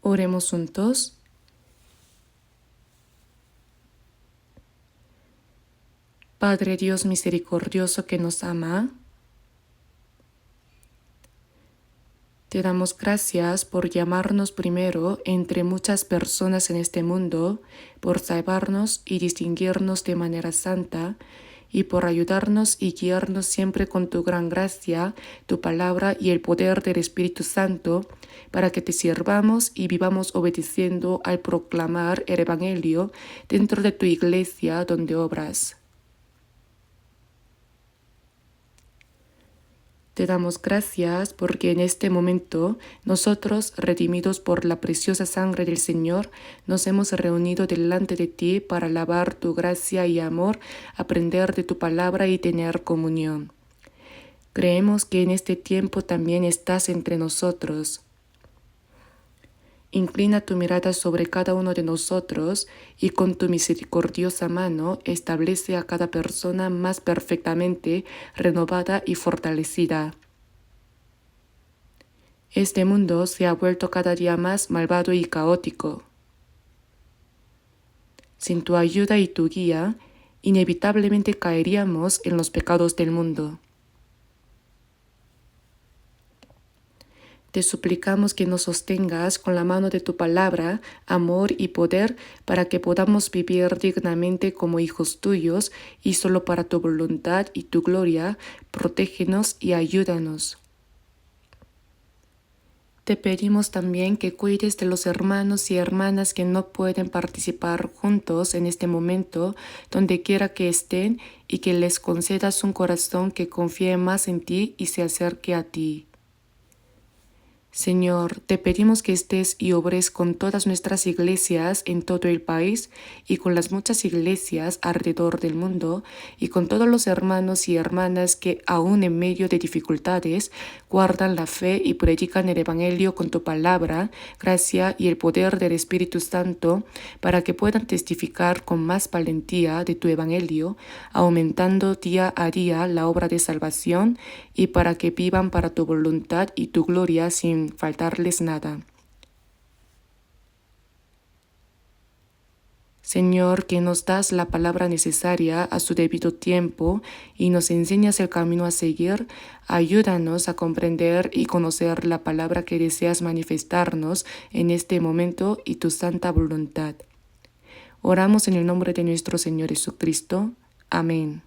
Oremos juntos. Padre Dios misericordioso que nos ama, te damos gracias por llamarnos primero entre muchas personas en este mundo, por salvarnos y distinguirnos de manera santa, y por ayudarnos y guiarnos siempre con tu gran gracia, tu palabra y el poder del Espíritu Santo, para que te sirvamos y vivamos obedeciendo al proclamar el Evangelio dentro de tu iglesia donde obras. Te damos gracias porque en este momento nosotros, redimidos por la preciosa sangre del Señor, nos hemos reunido delante de ti para alabar tu gracia y amor, aprender de tu palabra y tener comunión. Creemos que en este tiempo también estás entre nosotros. Inclina tu mirada sobre cada uno de nosotros y con tu misericordiosa mano establece a cada persona más perfectamente renovada y fortalecida. Este mundo se ha vuelto cada día más malvado y caótico. Sin tu ayuda y tu guía, inevitablemente caeríamos en los pecados del mundo. Te suplicamos que nos sostengas con la mano de tu palabra, amor y poder para que podamos vivir dignamente como hijos tuyos y solo para tu voluntad y tu gloria, protégenos y ayúdanos. Te pedimos también que cuides de los hermanos y hermanas que no pueden participar juntos en este momento, donde quiera que estén, y que les concedas un corazón que confíe más en ti y se acerque a ti. Señor, te pedimos que estés y obres con todas nuestras iglesias en todo el país y con las muchas iglesias alrededor del mundo y con todos los hermanos y hermanas que aún en medio de dificultades guardan la fe y predican el Evangelio con tu palabra, gracia y el poder del Espíritu Santo para que puedan testificar con más valentía de tu Evangelio, aumentando día a día la obra de salvación y para que vivan para tu voluntad y tu gloria sin faltarles nada. Señor, que nos das la palabra necesaria a su debido tiempo y nos enseñas el camino a seguir, ayúdanos a comprender y conocer la palabra que deseas manifestarnos en este momento y tu santa voluntad. Oramos en el nombre de nuestro Señor Jesucristo. Amén.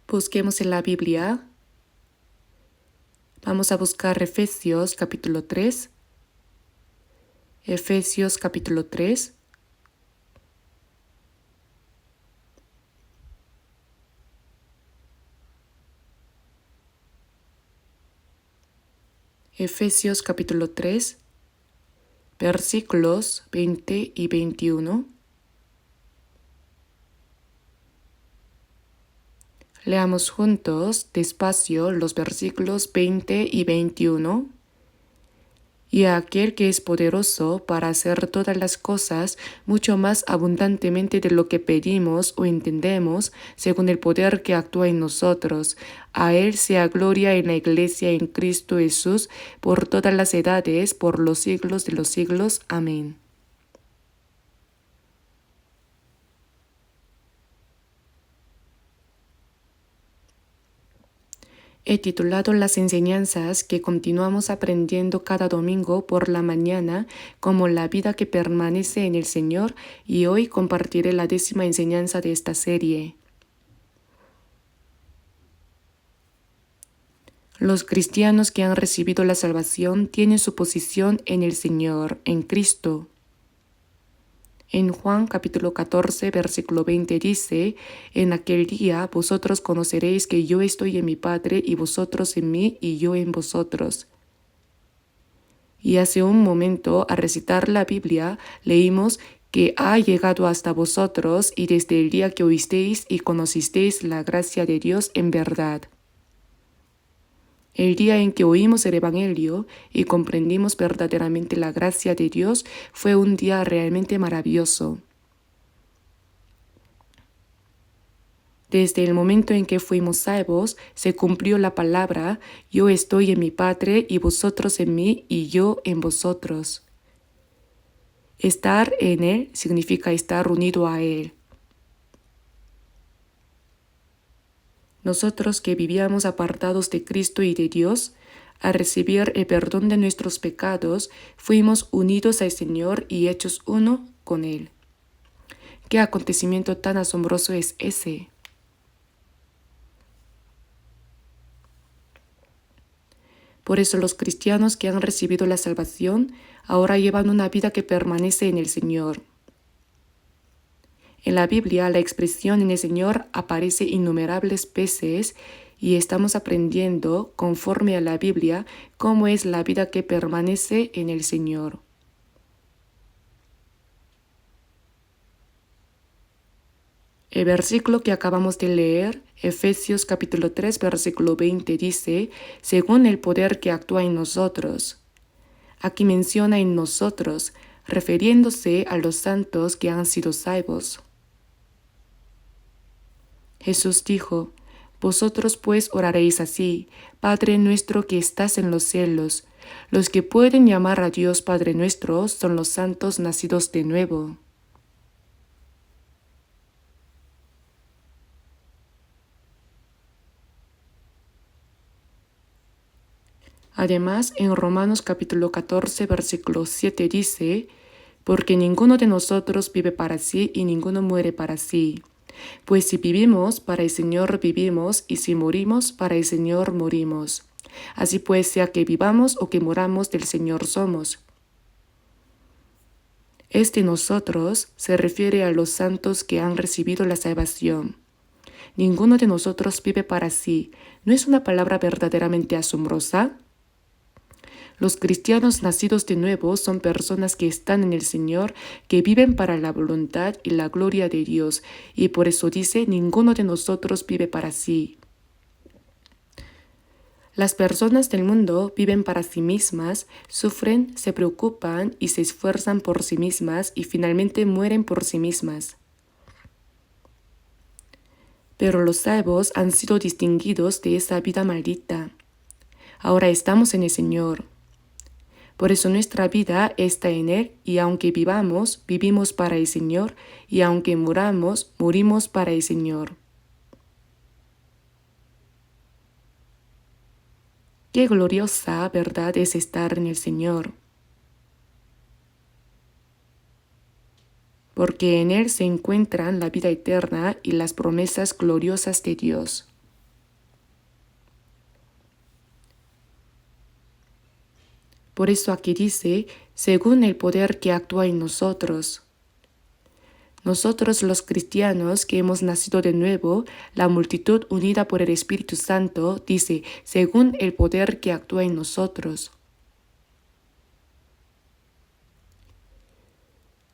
Busquemos en la Biblia. Vamos a buscar Efesios capítulo 3. Efesios capítulo 3. Efesios capítulo 3, versículos 20 y 21. Leamos juntos despacio los versículos 20 y 21. Y a aquel que es poderoso para hacer todas las cosas mucho más abundantemente de lo que pedimos o entendemos, según el poder que actúa en nosotros. A él sea gloria en la Iglesia en Cristo Jesús por todas las edades, por los siglos de los siglos. Amén. He titulado las enseñanzas que continuamos aprendiendo cada domingo por la mañana como la vida que permanece en el Señor, y hoy compartiré la 10ª enseñanza de esta serie. Los cristianos que han recibido la salvación tienen su posición en el Señor, en Cristo. En Juan capítulo 14, versículo 20 dice: En aquel día vosotros conoceréis que yo estoy en mi Padre, y vosotros en mí, y yo en vosotros. Y hace un momento, al recitar la Biblia, leímos que ha llegado hasta vosotros, y desde el día que oísteis y conocisteis la gracia de Dios en verdad. El día en que oímos el Evangelio y comprendimos verdaderamente la gracia de Dios fue un día realmente maravilloso. Desde el momento en que fuimos salvos, se cumplió la palabra: yo estoy en mi Padre y vosotros en mí y yo en vosotros. Estar en Él significa estar unido a Él. Nosotros que vivíamos apartados de Cristo y de Dios, al recibir el perdón de nuestros pecados, fuimos unidos al Señor y hechos uno con Él. ¿Qué acontecimiento tan asombroso es ese? Por eso los cristianos que han recibido la salvación ahora llevan una vida que permanece en el Señor. En la Biblia, la expresión en el Señor aparece innumerables veces, y estamos aprendiendo, conforme a la Biblia, cómo es la vida que permanece en el Señor. El versículo que acabamos de leer, Efesios capítulo 3, versículo 20, dice: según el poder que actúa en nosotros. Aquí menciona en nosotros, refiriéndose a los santos que han sido salvos. Jesús dijo: vosotros pues oraréis así: Padre nuestro que estás en los cielos. Los que pueden llamar a Dios Padre nuestro son los santos nacidos de nuevo. Además, en Romanos capítulo 14, versículo 7 dice: porque ninguno de nosotros vive para sí y ninguno muere para sí. Pues si vivimos, para el Señor vivimos, y si morimos, para el Señor morimos. Así pues, sea que vivamos o que moramos, del Señor somos. Este nosotros se refiere a los santos que han recibido la salvación. Ninguno de nosotros vive para sí. ¿No es una palabra verdaderamente asombrosa? Los cristianos nacidos de nuevo son personas que están en el Señor, que viven para la voluntad y la gloria de Dios, y por eso dice: ninguno de nosotros vive para sí. Las personas del mundo viven para sí mismas, sufren, se preocupan y se esfuerzan por sí mismas, y finalmente mueren por sí mismas. Pero los salvos han sido distinguidos de esa vida maldita. Ahora estamos en el Señor. Por eso nuestra vida está en Él, y aunque vivamos, vivimos para el Señor, y aunque muramos, morimos para el Señor. Qué gloriosa verdad es estar en el Señor, porque en Él se encuentran la vida eterna y las promesas gloriosas de Dios. Por eso aquí dice, según el poder que actúa en nosotros. Nosotros los cristianos que hemos nacido de nuevo, la multitud unida por el Espíritu Santo, dice, según el poder que actúa en nosotros.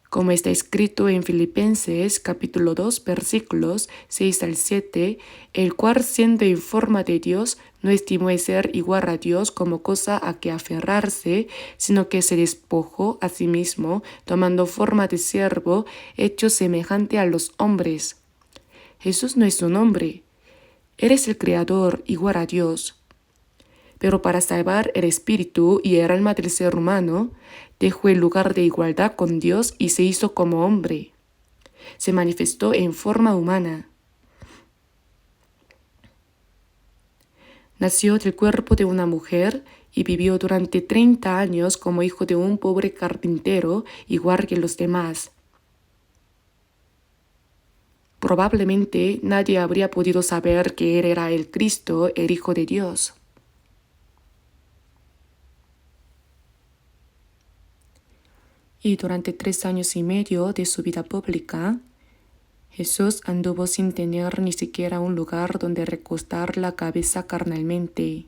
Como está escrito en Filipenses capítulo 2 versículos 6 al 7, el cual siendo en forma de Dios, no estimó el ser igual a Dios como cosa a que aferrarse, sino que se despojó a sí mismo, tomando forma de siervo, hecho semejante a los hombres. Jesús no es un hombre, eres el Creador igual a Dios. Pero para salvar el espíritu y el alma del ser humano, dejó el lugar de igualdad con Dios y se hizo como hombre. Se manifestó en forma humana. Nació del cuerpo de una mujer y vivió durante 30 años como hijo de un pobre carpintero, igual que los demás. Probablemente nadie habría podido saber que él era el Cristo, el Hijo de Dios. Y durante 3 años y medio de su vida pública, Jesús anduvo sin tener ni siquiera un lugar donde recostar la cabeza carnalmente.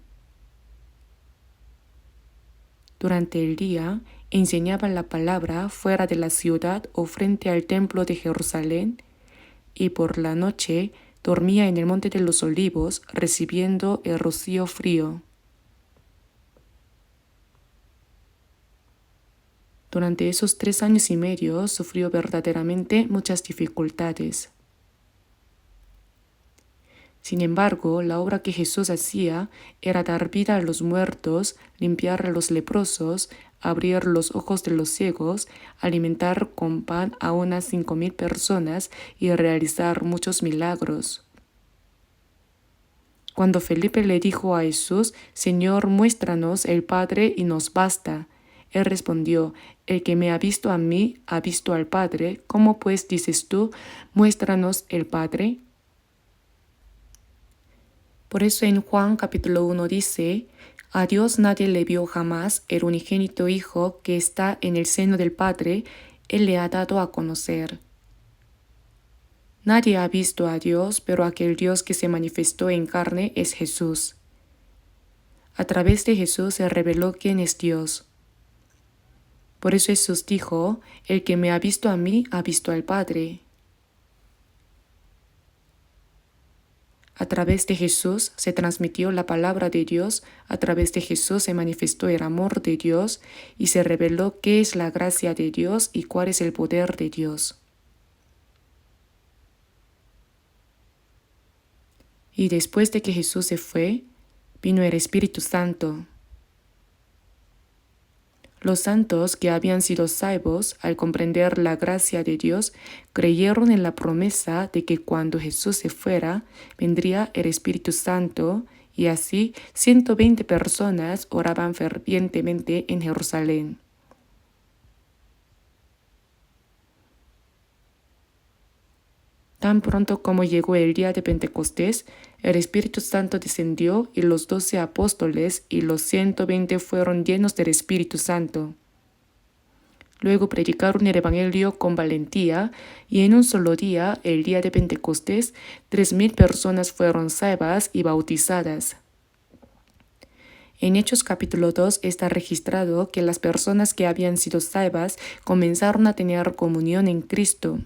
Durante el día, enseñaba la palabra fuera de la ciudad o frente al templo de Jerusalén, y por la noche dormía en el monte de los olivos, recibiendo el rocío frío. Durante esos 3 años y medio sufrió verdaderamente muchas dificultades. Sin embargo, la obra que Jesús hacía era dar vida a los muertos, limpiar a los leprosos, abrir los ojos de los ciegos, alimentar con pan a unas 5,000 personas y realizar muchos milagros. Cuando Felipe le dijo a Jesús, Señor, muéstranos el Padre y nos basta, él respondió, el que me ha visto a mí, ha visto al Padre. ¿Cómo pues dices tú, muéstranos el Padre? Por eso en Juan capítulo 1 dice, a Dios nadie le vio jamás, el unigénito Hijo que está en el seno del Padre, Él le ha dado a conocer. Nadie ha visto a Dios, pero aquel Dios que se manifestó en carne es Jesús. A través de Jesús se reveló quién es Dios. Por eso Jesús dijo, el que me ha visto a mí, ha visto al Padre. A través de Jesús se transmitió la palabra de Dios, a través de Jesús se manifestó el amor de Dios y se reveló qué es la gracia de Dios y cuál es el poder de Dios. Y después de que Jesús se fue, vino el Espíritu Santo. Los santos que habían sido salvos, al comprender la gracia de Dios, creyeron en la promesa de que cuando Jesús se fuera, vendría el Espíritu Santo, y así 120 personas oraban fervientemente en Jerusalén. Tan pronto como llegó el día de Pentecostés, el Espíritu Santo descendió y los 12 apóstoles y los 120 fueron llenos del Espíritu Santo. Luego predicaron el Evangelio con valentía y en un solo día, el día de Pentecostés, 3,000 personas fueron salvas y bautizadas. En Hechos capítulo 2 está registrado que las personas que habían sido salvas comenzaron a tener comunión en Cristo.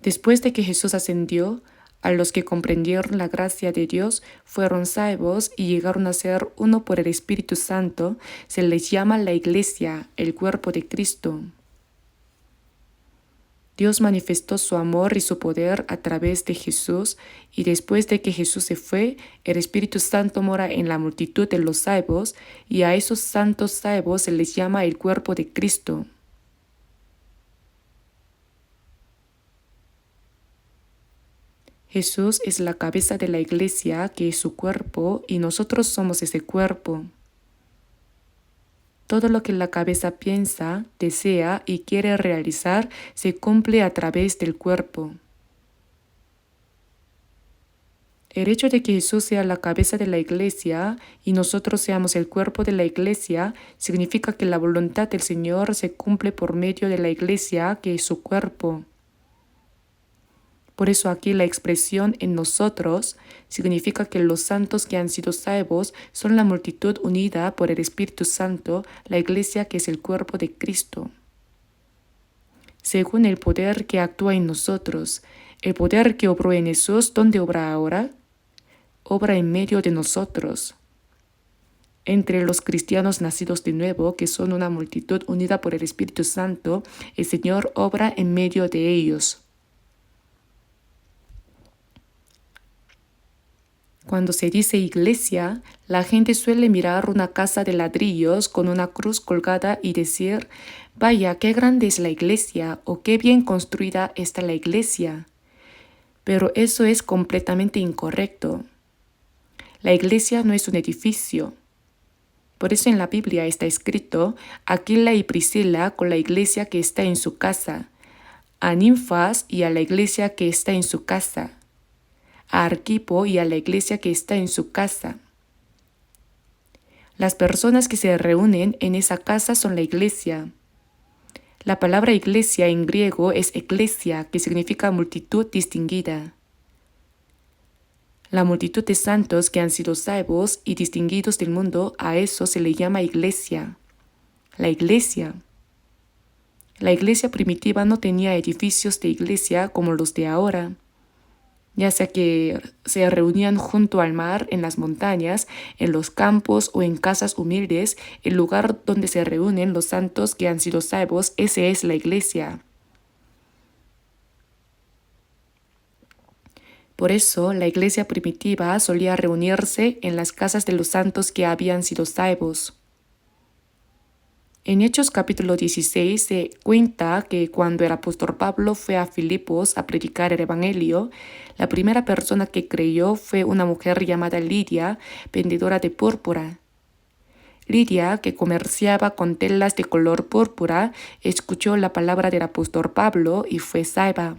Después de que Jesús ascendió, a los que comprendieron la gracia de Dios fueron salvos y llegaron a ser uno por el Espíritu Santo, se les llama la Iglesia, el cuerpo de Cristo. Dios manifestó su amor y su poder a través de Jesús, y después de que Jesús se fue, el Espíritu Santo mora en la multitud de los salvos, y a esos santos salvos se les llama el cuerpo de Cristo. Jesús es la cabeza de la Iglesia, que es su cuerpo, y nosotros somos ese cuerpo. Todo lo que la cabeza piensa, desea y quiere realizar se cumple a través del cuerpo. El hecho de que Jesús sea la cabeza de la iglesia y nosotros seamos el cuerpo de la iglesia significa que la voluntad del Señor se cumple por medio de la iglesia, que es su cuerpo. Por eso aquí la expresión en nosotros significa que los santos que han sido salvos son la multitud unida por el Espíritu Santo, la iglesia que es el cuerpo de Cristo. Según el poder que actúa en nosotros, el poder que obró en Jesús, ¿dónde obra ahora? Obra en medio de nosotros. Entre los cristianos nacidos de nuevo, que son una multitud unida por el Espíritu Santo, el Señor obra en medio de ellos. Cuando se dice iglesia, la gente suele mirar una casa de ladrillos con una cruz colgada y decir, vaya, qué grande es la iglesia o qué bien construida está la iglesia. Pero eso es completamente incorrecto. La iglesia no es un edificio. Por eso en la Biblia está escrito, Aquila y Priscila con la iglesia que está en su casa, a Ninfas y a la iglesia que está en su casa, a Arquipo y a la iglesia que está en su casa. Las personas que se reúnen en esa casa son la iglesia. La palabra iglesia en griego es eklesia, que significa multitud distinguida. La multitud de santos que han sido salvos y distinguidos del mundo, a eso se le llama iglesia. La iglesia. La iglesia primitiva no tenía edificios de iglesia como los de ahora, ya sea que se reunían junto al mar, en las montañas, en los campos o en casas humildes. El lugar donde se reúnen los santos que han sido salvos, ese es la iglesia. Por eso, la iglesia primitiva solía reunirse en las casas de los santos que habían sido salvos. En Hechos capítulo 16 se cuenta que cuando el apóstol Pablo fue a Filipos a predicar el Evangelio, la primera persona que creyó fue una mujer llamada Lidia, vendedora de púrpura. Lidia, que comerciaba con telas de color púrpura, escuchó la palabra del apóstol Pablo y fue salva.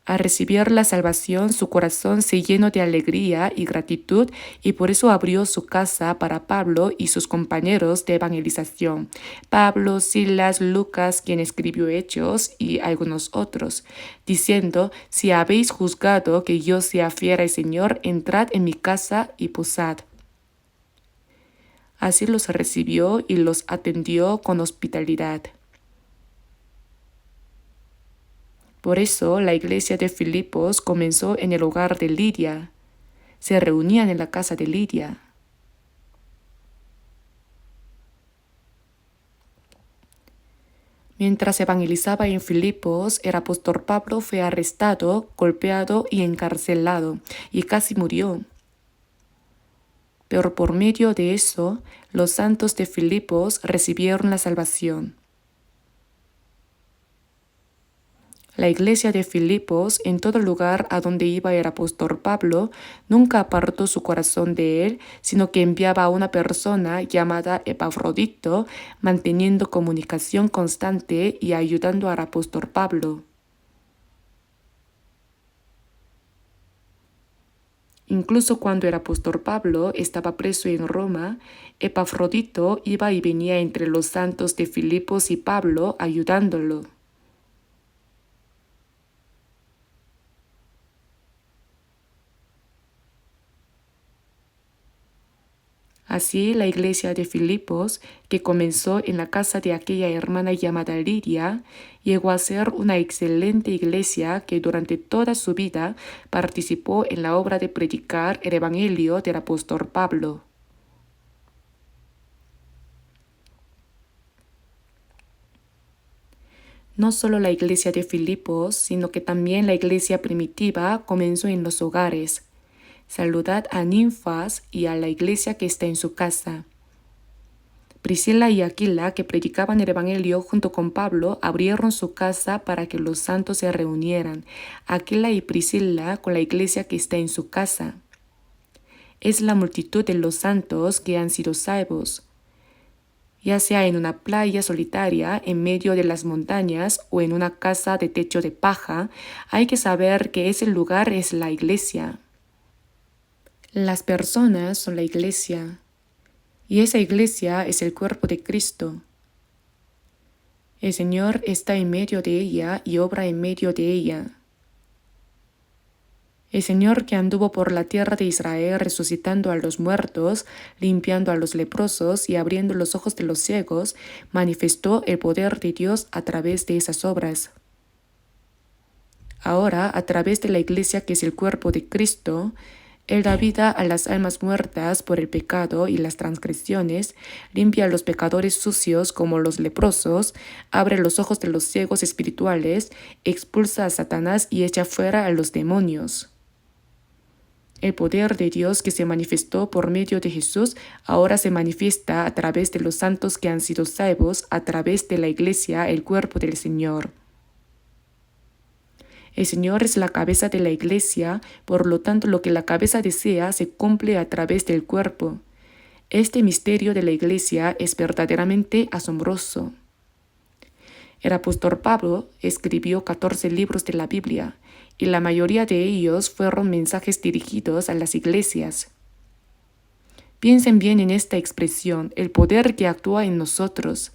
Al recibir la salvación, su corazón se llenó de alegría y gratitud y por eso abrió su casa para Pablo y sus compañeros de evangelización, Pablo, Silas, Lucas, quien escribió Hechos, y algunos otros, diciendo, si habéis juzgado que yo sea fiel al Señor, entrad en mi casa y posad. Así los recibió y los atendió con hospitalidad. Por eso la iglesia de Filipos comenzó en el hogar de Lidia. Se reunían en la casa de Lidia. Mientras evangelizaba en Filipos, el apóstol Pablo fue arrestado, golpeado y encarcelado, y casi murió. Pero por medio de eso, los santos de Filipos recibieron la salvación. La iglesia de Filipos, en todo lugar a donde iba el apóstol Pablo, nunca apartó su corazón de él, sino que enviaba a una persona llamada Epafrodito, manteniendo comunicación constante y ayudando al apóstol Pablo. Incluso cuando el apóstol Pablo estaba preso en Roma, Epafrodito iba y venía entre los santos de Filipos y Pablo ayudándolo. Así, la iglesia de Filipos, que comenzó en la casa de aquella hermana llamada Lidia, llegó a ser una excelente iglesia que durante toda su vida participó en la obra de predicar el Evangelio del apóstol Pablo. No solo la iglesia de Filipos, sino que también la iglesia primitiva comenzó en los hogares. Saludad a Ninfas y a la iglesia que está en su casa. Priscila y Aquila, que predicaban el Evangelio junto con Pablo, abrieron su casa para que los santos se reunieran. Aquila y Priscila con la iglesia que está en su casa. Es la multitud de los santos que han sido salvos. ya sea en una playa solitaria en medio de las montañas o en una casa de techo de paja, hay que saber que ese lugar es la iglesia. Las personas son la iglesia, y esa iglesia es el cuerpo de Cristo. El Señor está en medio de ella y obra en medio de ella. El Señor que anduvo por la tierra de Israel resucitando a los muertos, limpiando a los leprosos y abriendo los ojos de los ciegos, manifestó el poder de Dios a través de esas obras. Ahora, a través de la iglesia que es el cuerpo de Cristo, Él da vida a las almas muertas por el pecado y las transgresiones, limpia a los pecadores sucios como los leprosos, abre los ojos de los ciegos espirituales, expulsa a Satanás y echa fuera a los demonios. El poder de Dios que se manifestó por medio de Jesús ahora se manifiesta a través de los santos que han sido salvos, a través de la iglesia, el cuerpo del Señor. El Señor es la cabeza de la iglesia, por lo tanto lo que la cabeza desea se cumple a través del cuerpo. Este misterio de la iglesia es verdaderamente asombroso. El apóstol Pablo escribió 14 libros de la Biblia, y la mayoría de ellos fueron mensajes dirigidos a las iglesias. Piensen bien en esta expresión, el poder que actúa en nosotros.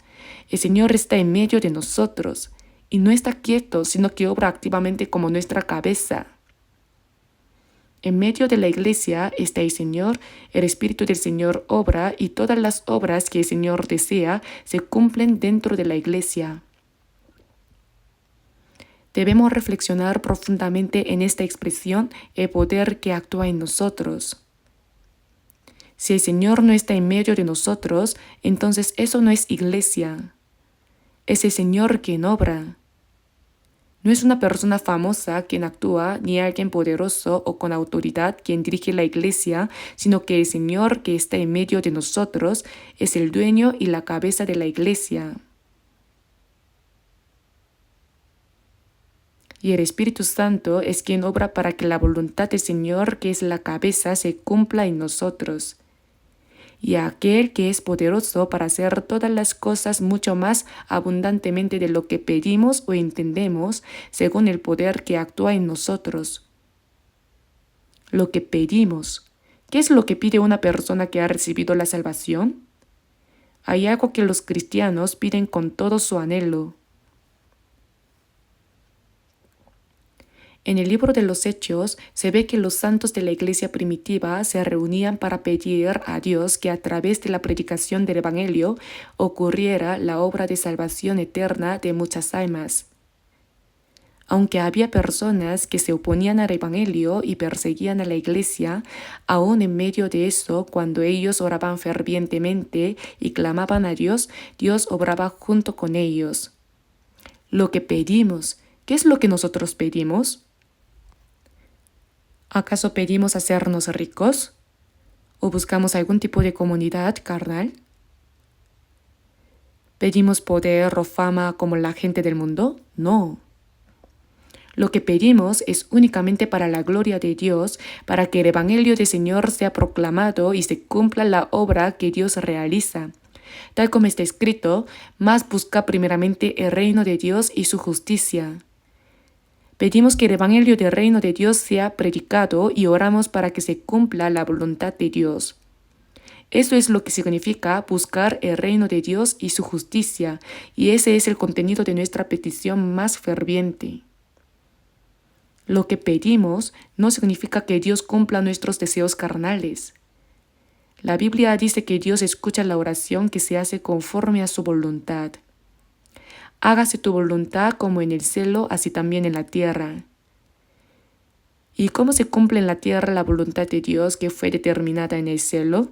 El Señor está en medio de nosotros, y no está quieto, sino que obra activamente como nuestra cabeza. En medio de la iglesia está el Señor, el Espíritu del Señor obra, y todas las obras que el Señor desea se cumplen dentro de la iglesia. Debemos reflexionar profundamente en esta expresión, el poder que actúa en nosotros. Si el Señor no está en medio de nosotros, entonces eso no es iglesia. Es el Señor quien obra. No es una persona famosa quien actúa, ni alguien poderoso o con autoridad quien dirige la iglesia, sino que el Señor que está en medio de nosotros es el dueño y la cabeza de la iglesia. Y el Espíritu Santo es quien obra para que la voluntad del Señor, que es la cabeza, se cumpla en nosotros. Y a aquel que es poderoso para hacer todas las cosas mucho más abundantemente de lo que pedimos o entendemos, según el poder que actúa en nosotros. Lo que pedimos. ¿Qué es lo que pide una persona que ha recibido la salvación? Hay algo que los cristianos piden con todo su anhelo. En el libro de los Hechos se ve que los santos de la iglesia primitiva se reunían para pedir a Dios que a través de la predicación del Evangelio ocurriera la obra de salvación eterna de muchas almas. Aunque había personas que se oponían al Evangelio y perseguían a la iglesia, aún en medio de eso, cuando ellos oraban fervientemente y clamaban a Dios, Dios obraba junto con ellos. Lo que pedimos, ¿qué es lo que nosotros pedimos? ¿Acaso pedimos hacernos ricos? ¿O buscamos algún tipo de comunidad carnal? ¿Pedimos poder o fama como la gente del mundo? No. Lo que pedimos es únicamente para la gloria de Dios, para que el Evangelio del Señor sea proclamado y se cumpla la obra que Dios realiza. Tal como está escrito, mas busca primeramente el reino de Dios y su justicia. Pedimos que el Evangelio del reino de Dios sea predicado y oramos para que se cumpla la voluntad de Dios. Eso es lo que significa buscar el reino de Dios y su justicia, y ese es el contenido de nuestra petición más ferviente. Lo que pedimos no significa que Dios cumpla nuestros deseos carnales. La Biblia dice que Dios escucha la oración que se hace conforme a su voluntad. Hágase tu voluntad como en el cielo, así también en la tierra. ¿Y cómo se cumple en la tierra la voluntad de Dios que fue determinada en el cielo?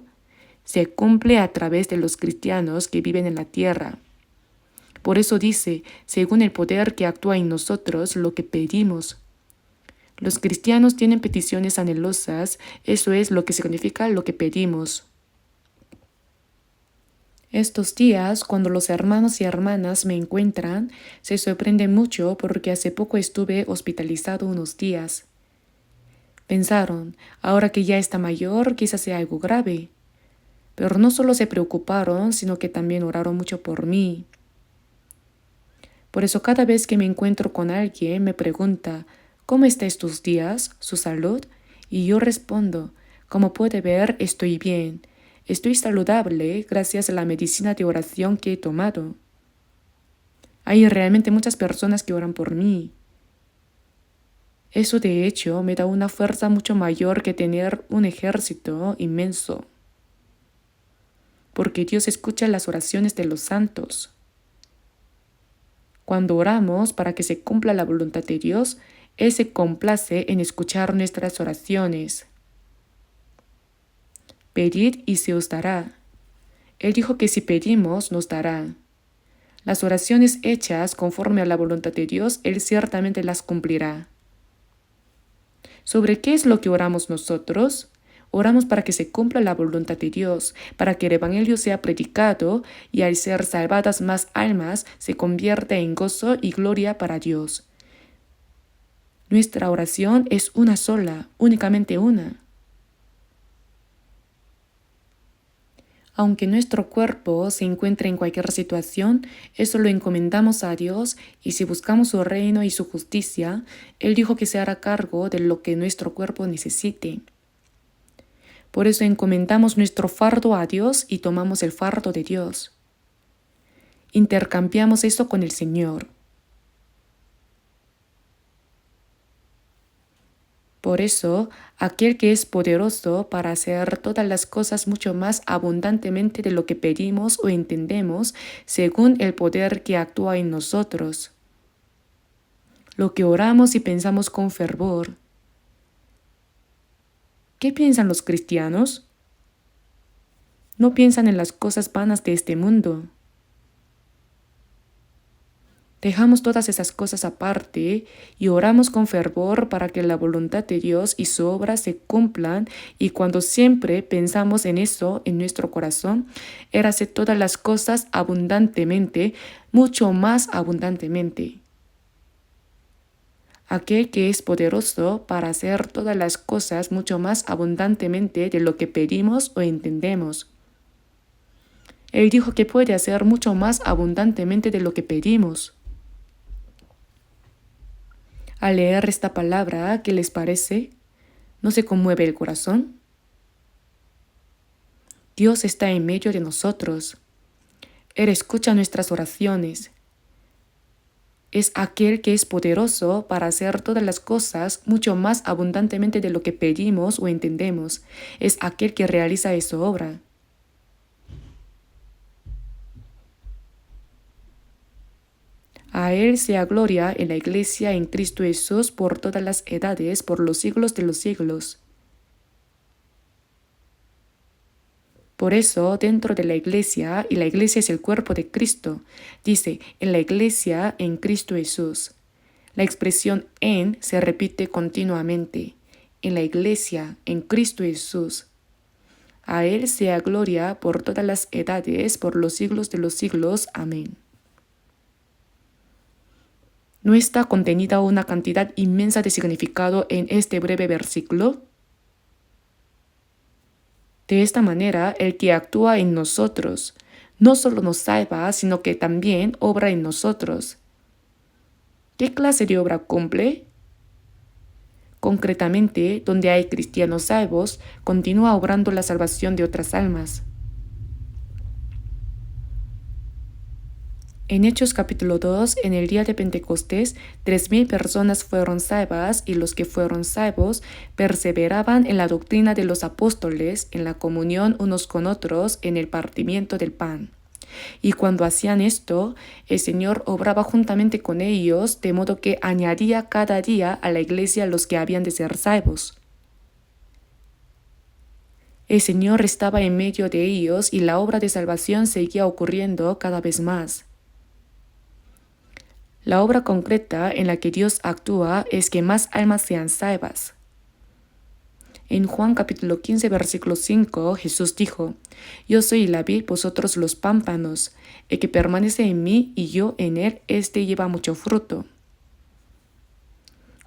Se cumple a través de los cristianos que viven en la tierra. Por eso dice, según el poder que actúa en nosotros, lo que pedimos. Los cristianos tienen peticiones anhelosas, eso es lo que significa lo que pedimos. Estos días, cuando los hermanos y hermanas me encuentran, se sorprenden mucho porque hace poco estuve hospitalizado unos días. Pensaron, ahora que ya está mayor, quizás sea algo grave. Pero no solo se preocuparon, sino que también oraron mucho por mí. Por eso cada vez que me encuentro con alguien me pregunta, ¿cómo estáis tus días? ¿Su salud? Y yo respondo, como puede ver, estoy bien. Estoy saludable gracias a la medicina de oración que he tomado. Hay realmente muchas personas que oran por mí. Eso de hecho me da una fuerza mucho mayor que tener un ejército inmenso. Porque Dios escucha las oraciones de los santos. Cuando oramos para que se cumpla la voluntad de Dios, Él se complace en escuchar nuestras oraciones. Pedid y se os dará. Él dijo que si pedimos, nos dará. Las oraciones hechas conforme a la voluntad de Dios, Él ciertamente las cumplirá. ¿Sobre qué es lo que oramos nosotros? Oramos para que se cumpla la voluntad de Dios, para que el Evangelio sea predicado y al ser salvadas más almas se convierta en gozo y gloria para Dios. Nuestra oración es una sola, únicamente una. Aunque nuestro cuerpo se encuentre en cualquier situación, eso lo encomendamos a Dios y si buscamos su reino y su justicia, Él dijo que se hará cargo de lo que nuestro cuerpo necesite. Por eso encomendamos nuestro fardo a Dios y tomamos el fardo de Dios. Intercambiamos eso con el Señor. Por eso, aquel que es poderoso para hacer todas las cosas mucho más abundantemente de lo que pedimos o entendemos, según el poder que actúa en nosotros. Lo que oramos y pensamos con fervor. ¿Qué piensan los cristianos? No piensan en las cosas vanas de este mundo. Dejamos todas esas cosas aparte y oramos con fervor para que la voluntad de Dios y su obra se cumplan y cuando siempre pensamos en eso en nuestro corazón, Él hace todas las cosas abundantemente, mucho más abundantemente. Aquel que es poderoso para hacer todas las cosas mucho más abundantemente de lo que pedimos o entendemos. Él dijo que puede hacer mucho más abundantemente de lo que pedimos. Al leer esta palabra, ¿qué les parece? ¿No se conmueve el corazón? Dios está en medio de nosotros. Él escucha nuestras oraciones. Es aquel que es poderoso para hacer todas las cosas mucho más abundantemente de lo que pedimos o entendemos. Es aquel que realiza esa obra. A Él sea gloria en la Iglesia en Cristo Jesús por todas las edades, por los siglos de los siglos. Por eso, dentro de la Iglesia, y la Iglesia es el cuerpo de Cristo, dice, en la Iglesia en Cristo Jesús. La expresión en se repite continuamente. En la Iglesia en Cristo Jesús. A Él sea gloria por todas las edades, por los siglos de los siglos. Amén. ¿No está contenida una cantidad inmensa de significado en este breve versículo? De esta manera, el que actúa en nosotros no solo nos salva, sino que también obra en nosotros. ¿Qué clase de obra cumple? Concretamente, donde hay cristianos salvos, continúa obrando la salvación de otras almas. En Hechos capítulo 2, en el día de Pentecostés, 3,000 personas fueron salvas y los que fueron salvos perseveraban en la doctrina de los apóstoles, en la comunión unos con otros, en el partimiento del pan. Y cuando hacían esto, el Señor obraba juntamente con ellos, de modo que añadía cada día a la iglesia los que habían de ser salvos. El Señor estaba en medio de ellos y la obra de salvación seguía ocurriendo cada vez más. La obra concreta en la que Dios actúa es que más almas sean salvas. En Juan capítulo 15, versículo 5, Jesús dijo, Yo soy la vid, vosotros los pámpanos. El que permanece en mí y yo en él, éste lleva mucho fruto.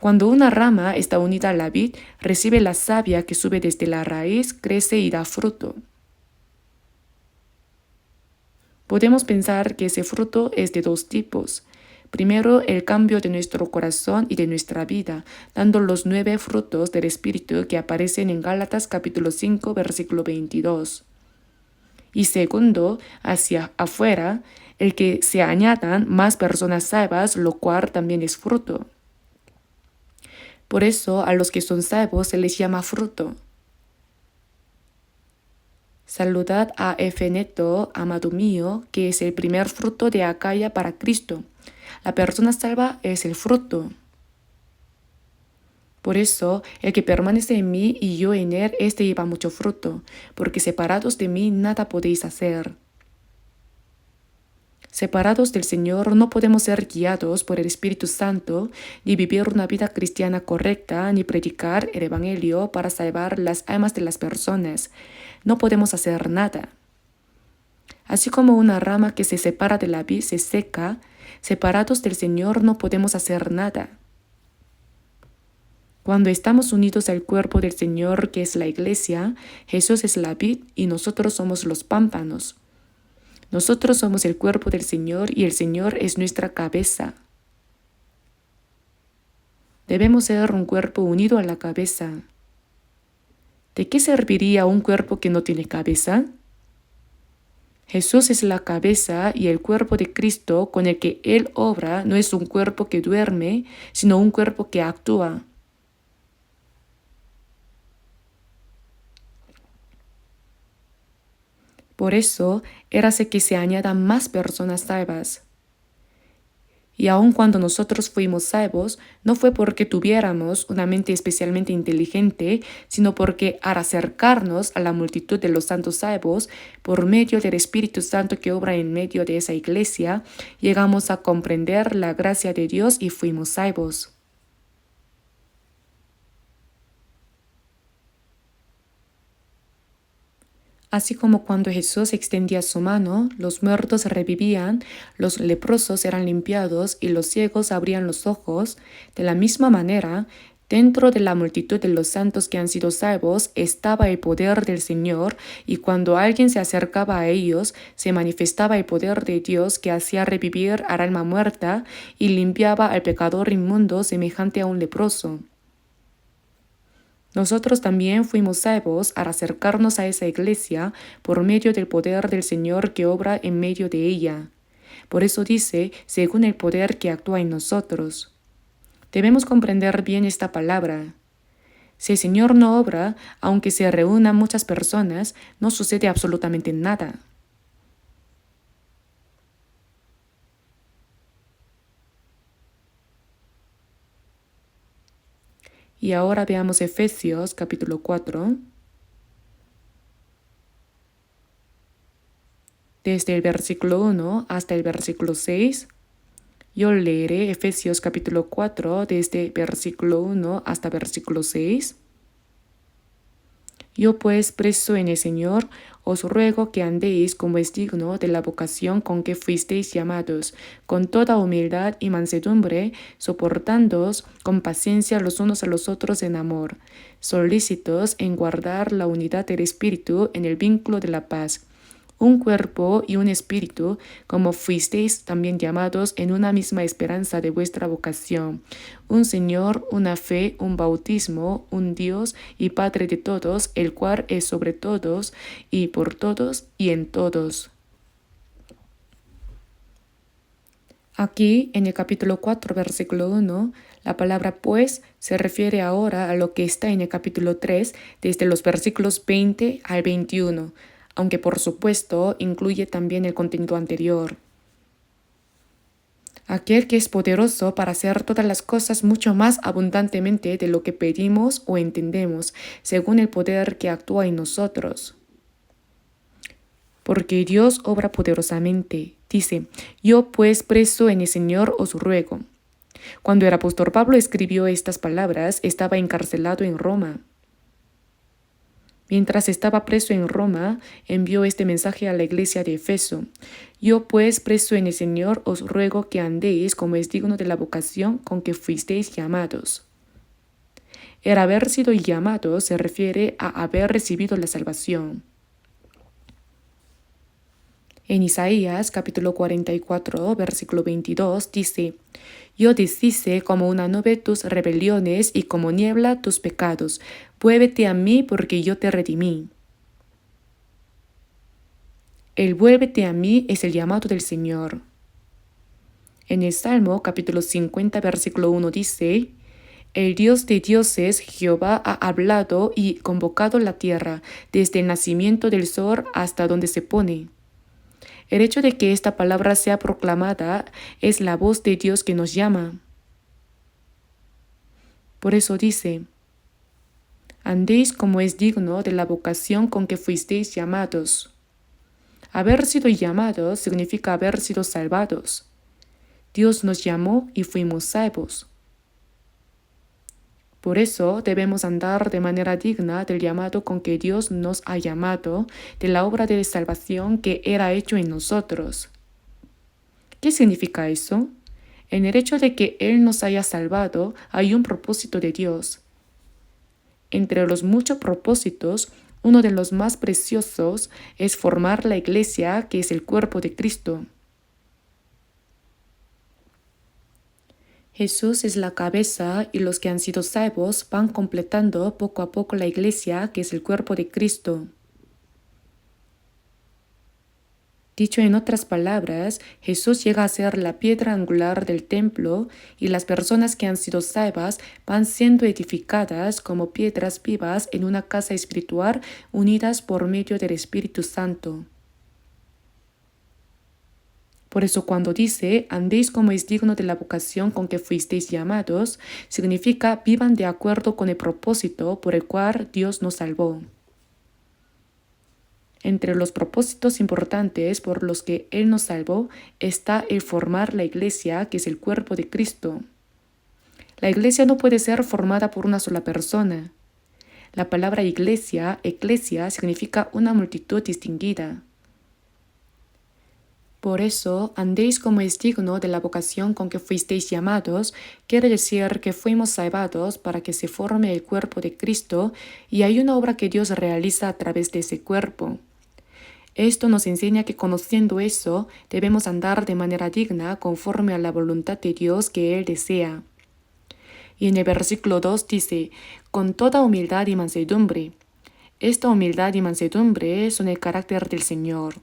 Cuando una rama está unida a la vid, recibe la savia que sube desde la raíz, crece y da fruto. Podemos pensar que ese fruto es de dos tipos. Primero, el cambio de nuestro corazón y de nuestra vida, dando los 9 frutos del Espíritu que aparecen en Gálatas capítulo 5, versículo 22. Y segundo, hacia afuera, el que se añadan más personas salvas, lo cual también es fruto. Por eso a los que son salvos se les llama fruto. Saludad a Efeneto, amado mío, que es el primer fruto de Acaya para Cristo. La persona salva es el fruto. Por eso, el que permanece en mí y yo en él, éste lleva mucho fruto, porque separados de mí nada podéis hacer. Separados del Señor no podemos ser guiados por el Espíritu Santo, ni vivir una vida cristiana correcta, ni predicar el Evangelio para salvar las almas de las personas. No podemos hacer nada. Así como una rama que se separa de la vid se seca, separados del Señor no podemos hacer nada. Cuando estamos unidos al cuerpo del Señor, que es la iglesia, Jesús es la vid y nosotros somos los pámpanos. Nosotros somos el cuerpo del Señor y el Señor es nuestra cabeza. Debemos ser un cuerpo unido a la cabeza. ¿De qué serviría un cuerpo que no tiene cabeza? Jesús es la cabeza y el cuerpo de Cristo con el que Él obra no es un cuerpo que duerme, sino un cuerpo que actúa. Por eso, Él hace que se añadan más personas salvas. Y aun cuando nosotros fuimos salvos, no fue porque tuviéramos una mente especialmente inteligente, sino porque al acercarnos a la multitud de los santos salvos, por medio del Espíritu Santo que obra en medio de esa iglesia, llegamos a comprender la gracia de Dios y fuimos salvos. Así como cuando Jesús extendía su mano, los muertos revivían, los leprosos eran limpiados y los ciegos abrían los ojos, de la misma manera, dentro de la multitud de los santos que han sido salvos estaba el poder del Señor, y cuando alguien se acercaba a ellos, se manifestaba el poder de Dios que hacía revivir al alma muerta y limpiaba al pecador inmundo semejante a un leproso. Nosotros también fuimos salvos al acercarnos a esa iglesia por medio del poder del Señor que obra en medio de ella. Por eso dice, según el poder que actúa en nosotros. Debemos comprender bien esta palabra. Si el Señor no obra, aunque se reúnan muchas personas, no sucede absolutamente nada. Y ahora veamos Efesios capítulo 4, desde el versículo 1 hasta el versículo 6. Yo leeré Efesios capítulo 4, desde versículo 1 hasta versículo 6. Yo pues, preso en el Señor, os ruego que andéis como es digno de la vocación con que fuisteis llamados, con toda humildad y mansedumbre, soportándoos con paciencia los unos a los otros en amor, solícitos en guardar la unidad del Espíritu en el vínculo de la paz. Un cuerpo y un espíritu, como fuisteis también llamados en una misma esperanza de vuestra vocación. Un Señor, una fe, un bautismo, un Dios y Padre de todos, el cual es sobre todos y por todos y en todos. Aquí, en el capítulo 4, versículo 1, la palabra pues se refiere ahora a lo que está en el capítulo 3, desde los versículos 20 al 21. Aunque por supuesto incluye también el contenido anterior. Aquel que es poderoso para hacer todas las cosas mucho más abundantemente de lo que pedimos o entendemos, según el poder que actúa en nosotros. Porque Dios obra poderosamente. Dice, yo pues preso en el Señor os ruego. Cuando el apóstol Pablo escribió estas palabras, estaba encarcelado en Roma. Mientras estaba preso en Roma, envió este mensaje a la iglesia de Efeso. Yo pues, preso en el Señor, os ruego que andéis como es digno de la vocación con que fuisteis llamados. El haber sido llamado se refiere a haber recibido la salvación. En Isaías capítulo 44, versículo 22 dice: Yo deshice como una nube tus rebeliones y como niebla tus pecados. Vuélvete a mí porque yo te redimí. El vuélvete a mí es el llamado del Señor. En el Salmo capítulo 50, versículo 1 dice: El Dios de dioses, Jehová, ha hablado y convocado la tierra, desde el nacimiento del sol hasta donde se pone. El hecho de que esta palabra sea proclamada es la voz de Dios que nos llama. Por eso dice: Andéis como es digno de la vocación con que fuisteis llamados. Haber sido llamados significa haber sido salvados. Dios nos llamó y fuimos salvos. Por eso debemos andar de manera digna del llamado con que Dios nos ha llamado, de la obra de salvación que era hecho en nosotros. ¿Qué significa eso? En el hecho de que Él nos haya salvado hay un propósito de Dios. Entre los muchos propósitos, uno de los más preciosos es formar la iglesia, que es el cuerpo de Cristo. Jesús es la cabeza y los que han sido salvos van completando poco a poco la iglesia, que es el cuerpo de Cristo. Dicho en otras palabras, Jesús llega a ser la piedra angular del templo y las personas que han sido salvas van siendo edificadas como piedras vivas en una casa espiritual unidas por medio del Espíritu Santo. Por eso cuando dice, andéis como es digno de la vocación con que fuisteis llamados, significa vivan de acuerdo con el propósito por el cual Dios nos salvó. Entre los propósitos importantes por los que Él nos salvó está el formar la iglesia, que es el cuerpo de Cristo. La iglesia no puede ser formada por una sola persona. La palabra iglesia, eclesia, significa una multitud distinguida. Por eso, andéis como es digno de la vocación con que fuisteis llamados, quiere decir que fuimos salvados para que se forme el cuerpo de Cristo y hay una obra que Dios realiza a través de ese cuerpo. Esto nos enseña que conociendo eso, debemos andar de manera digna conforme a la voluntad de Dios que Él desea. Y en el versículo 2 dice, con toda humildad y mansedumbre. Esta humildad y mansedumbre son el carácter del Señor.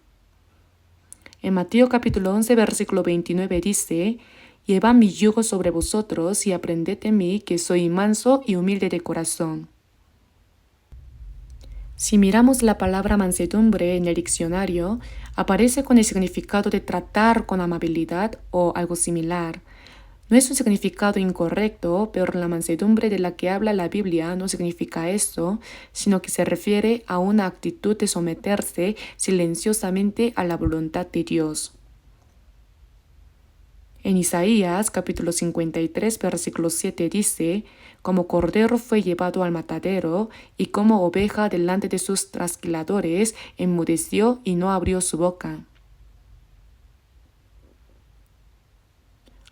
En Mateo capítulo 11, versículo 29 dice, Llevad mi yugo sobre vosotros y aprended de mí, que soy manso y humilde de corazón. Si miramos la palabra mansedumbre en el diccionario, aparece con el significado de tratar con amabilidad o algo similar. No es un significado incorrecto, pero la mansedumbre de la que habla la Biblia no significa eso, sino que se refiere a una actitud de someterse silenciosamente a la voluntad de Dios. En Isaías capítulo 53, versículo 7 dice, como cordero fue llevado al matadero, y como oveja delante de sus trasquiladores, enmudeció y no abrió su boca.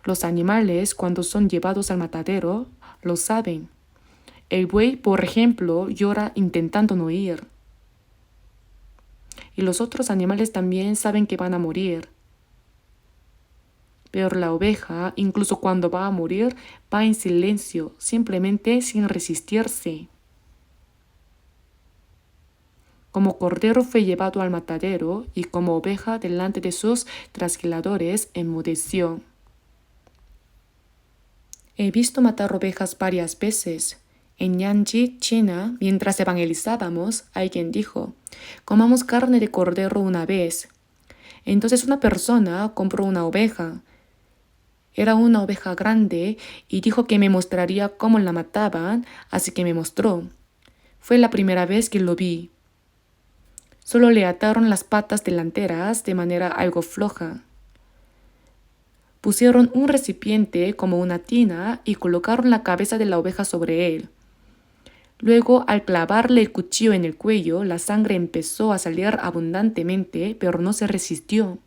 Los animales, cuando son llevados al matadero, lo saben. El buey, por ejemplo, llora intentando no huir. Y los otros animales también saben que van a morir. Pero la oveja, incluso cuando va a morir, va en silencio, simplemente sin resistirse. Como cordero fue llevado al matadero, y como oveja delante de sus trasquiladores, enmudeció. He visto matar ovejas varias veces. En Yanji, China, mientras evangelizábamos, alguien dijo, comamos carne de cordero una vez. Entonces una persona compró una oveja. Era una oveja grande y dijo que me mostraría cómo la mataban, así que me mostró. Fue la primera vez que lo vi. Solo le ataron las patas delanteras de manera algo floja. Pusieron un recipiente como una tina y colocaron la cabeza de la oveja sobre él. Luego, al clavarle el cuchillo en el cuello, la sangre empezó a salir abundantemente, pero no se resistió.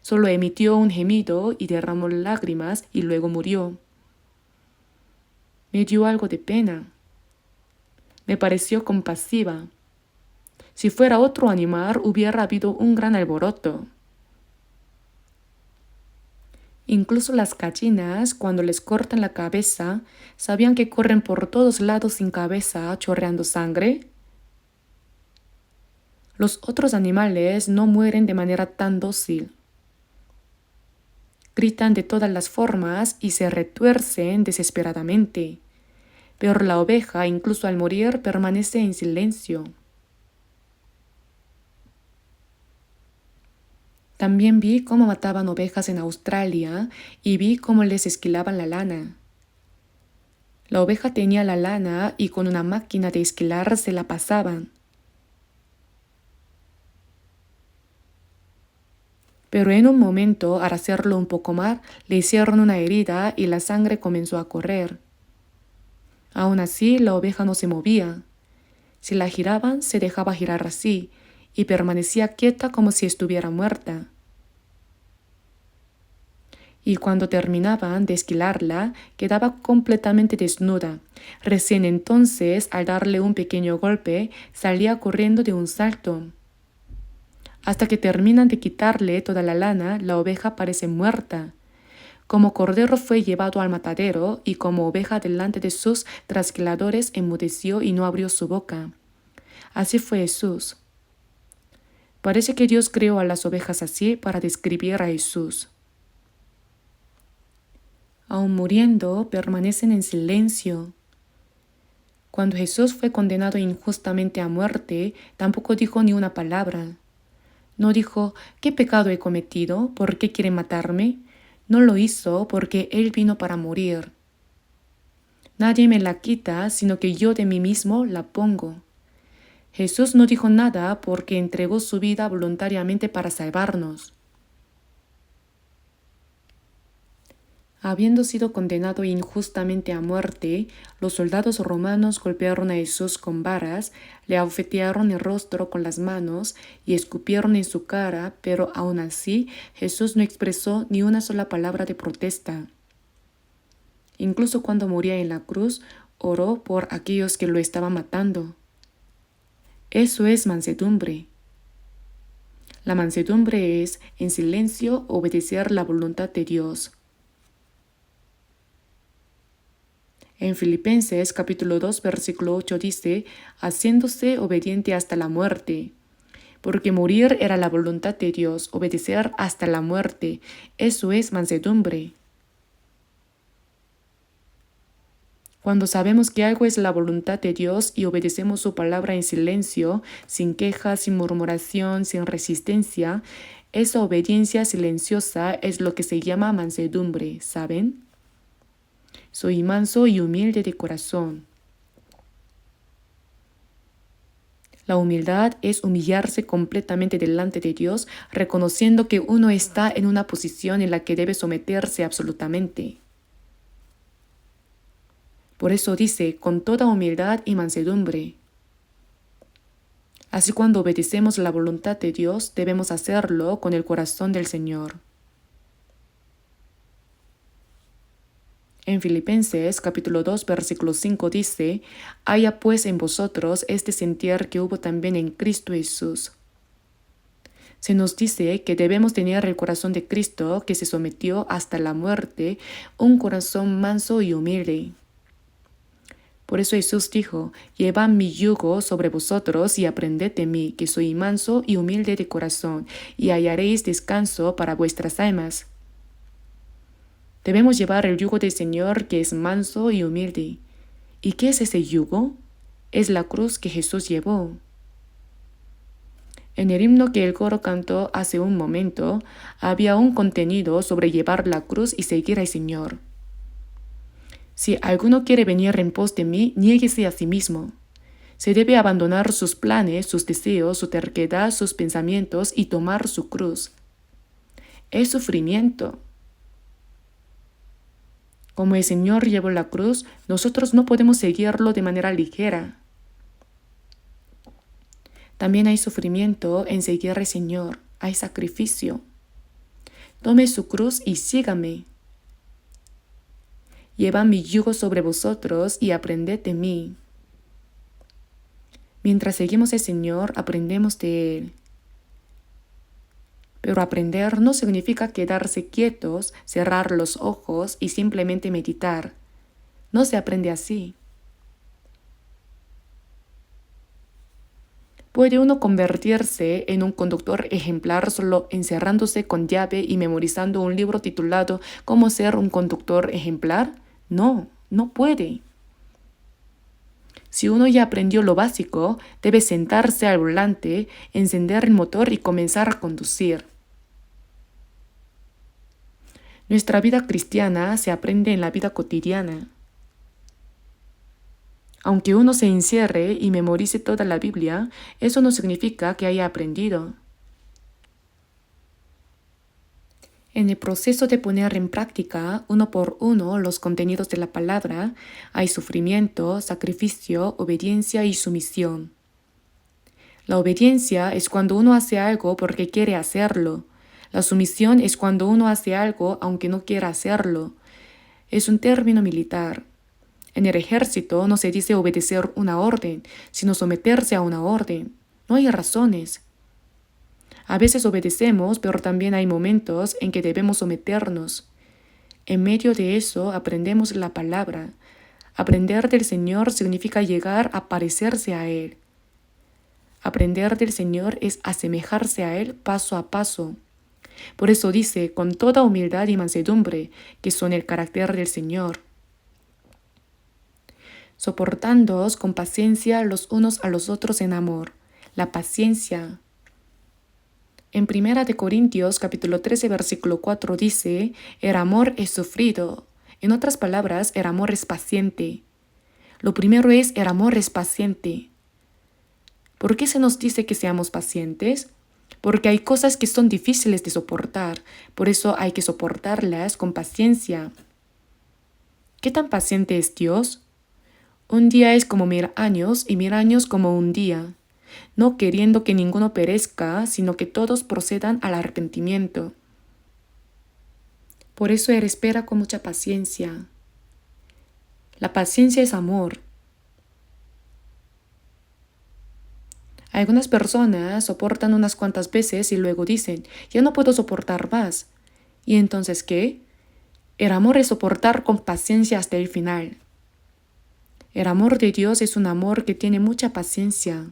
Solo emitió un gemido y derramó lágrimas y luego murió. Me dio algo de pena. Me pareció compasiva. Si fuera otro animal, hubiera habido un gran alboroto. Incluso las gallinas, cuando les cortan la cabeza, ¿sabían que corren por todos lados sin cabeza, chorreando sangre? Los otros animales no mueren de manera tan dócil. Gritan de todas las formas y se retuercen desesperadamente. Pero la oveja, incluso al morir, permanece en silencio. También vi cómo mataban ovejas en Australia y vi cómo les esquilaban la lana. La oveja tenía la lana y con una máquina de esquilar se la pasaban. Pero en un momento, al hacerlo un poco más, le hicieron una herida y la sangre comenzó a correr. Aún así, la oveja no se movía. Si la giraban, se dejaba girar así y permanecía quieta como si estuviera muerta. Y cuando terminaban de esquilarla, quedaba completamente desnuda. Recién entonces, al darle un pequeño golpe, salía corriendo de un salto. Hasta que terminan de quitarle toda la lana, la oveja parece muerta. Como cordero fue llevado al matadero y como oveja delante de sus trasquiladores enmudeció y no abrió su boca. Así fue Jesús. Parece que Dios creó a las ovejas así para describir a Jesús. Aun muriendo, permanecen en silencio. Cuando Jesús fue condenado injustamente a muerte, tampoco dijo ni una palabra. No dijo, ¿qué pecado he cometido? ¿Por qué quiere matarme? No lo hizo porque Él vino para morir. Nadie me la quita, sino que yo de mí mismo la pongo. Jesús no dijo nada porque entregó su vida voluntariamente para salvarnos. Habiendo sido condenado injustamente a muerte, los soldados romanos golpearon a Jesús con varas, le abofetearon el rostro con las manos y escupieron en su cara, pero aún así Jesús no expresó ni una sola palabra de protesta. Incluso cuando moría en la cruz, oró por aquellos que lo estaban matando. Eso es mansedumbre. La mansedumbre es, en silencio, obedecer la voluntad de Dios. En Filipenses capítulo 2 versículo 8 dice, haciéndose obediente hasta la muerte. Porque morir era la voluntad de Dios, obedecer hasta la muerte. Eso es mansedumbre. Cuando sabemos que algo es la voluntad de Dios y obedecemos su palabra en silencio, sin queja, sin murmuración, sin resistencia, esa obediencia silenciosa es lo que se llama mansedumbre, ¿saben? Soy manso y humilde de corazón. La humildad es humillarse completamente delante de Dios, reconociendo que uno está en una posición en la que debe someterse absolutamente. Por eso dice, con toda humildad y mansedumbre. Así cuando obedecemos la voluntad de Dios, debemos hacerlo con el corazón del Señor. En Filipenses capítulo 2 versículo 5 dice, haya pues en vosotros este sentir que hubo también en Cristo Jesús. Se nos dice que debemos tener el corazón de Cristo que se sometió hasta la muerte, un corazón manso y humilde. Por eso Jesús dijo, llevad mi yugo sobre vosotros y aprended de mí, que soy manso y humilde de corazón, y hallaréis descanso para vuestras almas. Debemos llevar el yugo del Señor que es manso y humilde. ¿Y qué es ese yugo? Es la cruz que Jesús llevó. En el himno que el coro cantó hace un momento, había un contenido sobre llevar la cruz y seguir al Señor. Si alguno quiere venir en pos de mí, niéguese a sí mismo. Se debe abandonar sus planes, sus deseos, su terquedad, sus pensamientos y tomar su cruz. Es sufrimiento. Como el Señor llevó la cruz, nosotros no podemos seguirlo de manera ligera. También hay sufrimiento en seguir al Señor, hay sacrificio. Tome su cruz y sígame. Lleva mi yugo sobre vosotros y aprended de mí. Mientras seguimos al Señor, aprendemos de Él. Pero aprender no significa quedarse quietos, cerrar los ojos y simplemente meditar. No se aprende así. ¿Puede uno convertirse en un conductor ejemplar solo encerrándose con llave y memorizando un libro titulado ¿Cómo ser un conductor ejemplar? No, no puede. Si uno ya aprendió lo básico, debe sentarse al volante, encender el motor y comenzar a conducir. Nuestra vida cristiana se aprende en la vida cotidiana. Aunque uno se encierre y memorice toda la Biblia, eso no significa que haya aprendido. En el proceso de poner en práctica uno por uno los contenidos de la palabra, hay sufrimiento, sacrificio, obediencia y sumisión. La obediencia es cuando uno hace algo porque quiere hacerlo. La sumisión es cuando uno hace algo aunque no quiera hacerlo. Es un término militar. En el ejército no se dice obedecer una orden, sino someterse a una orden. No hay razones. A veces obedecemos, pero también hay momentos en que debemos someternos. En medio de eso aprendemos la palabra. Aprender del Señor significa llegar a parecerse a Él. Aprender del Señor es asemejarse a Él paso a paso. Por eso dice, con toda humildad y mansedumbre, que son el carácter del Señor. Soportándoos con paciencia los unos a los otros en amor. La paciencia. En 1 Corintios capítulo 13 versículo 4 dice, el amor es sufrido. En otras palabras, el amor es paciente. Lo primero es, el amor es paciente. ¿Por qué se nos dice que seamos pacientes? Porque hay cosas que son difíciles de soportar, por eso hay que soportarlas con paciencia. ¿Qué tan paciente es Dios? Un día es como 1000 años y 1000 años como un día, no queriendo que ninguno perezca, sino que todos procedan al arrepentimiento. Por eso Él espera con mucha paciencia. La paciencia es amor. Algunas personas soportan unas cuantas veces y luego dicen, ya no puedo soportar más. ¿Y entonces qué? El amor es soportar con paciencia hasta el final. El amor de Dios es un amor que tiene mucha paciencia.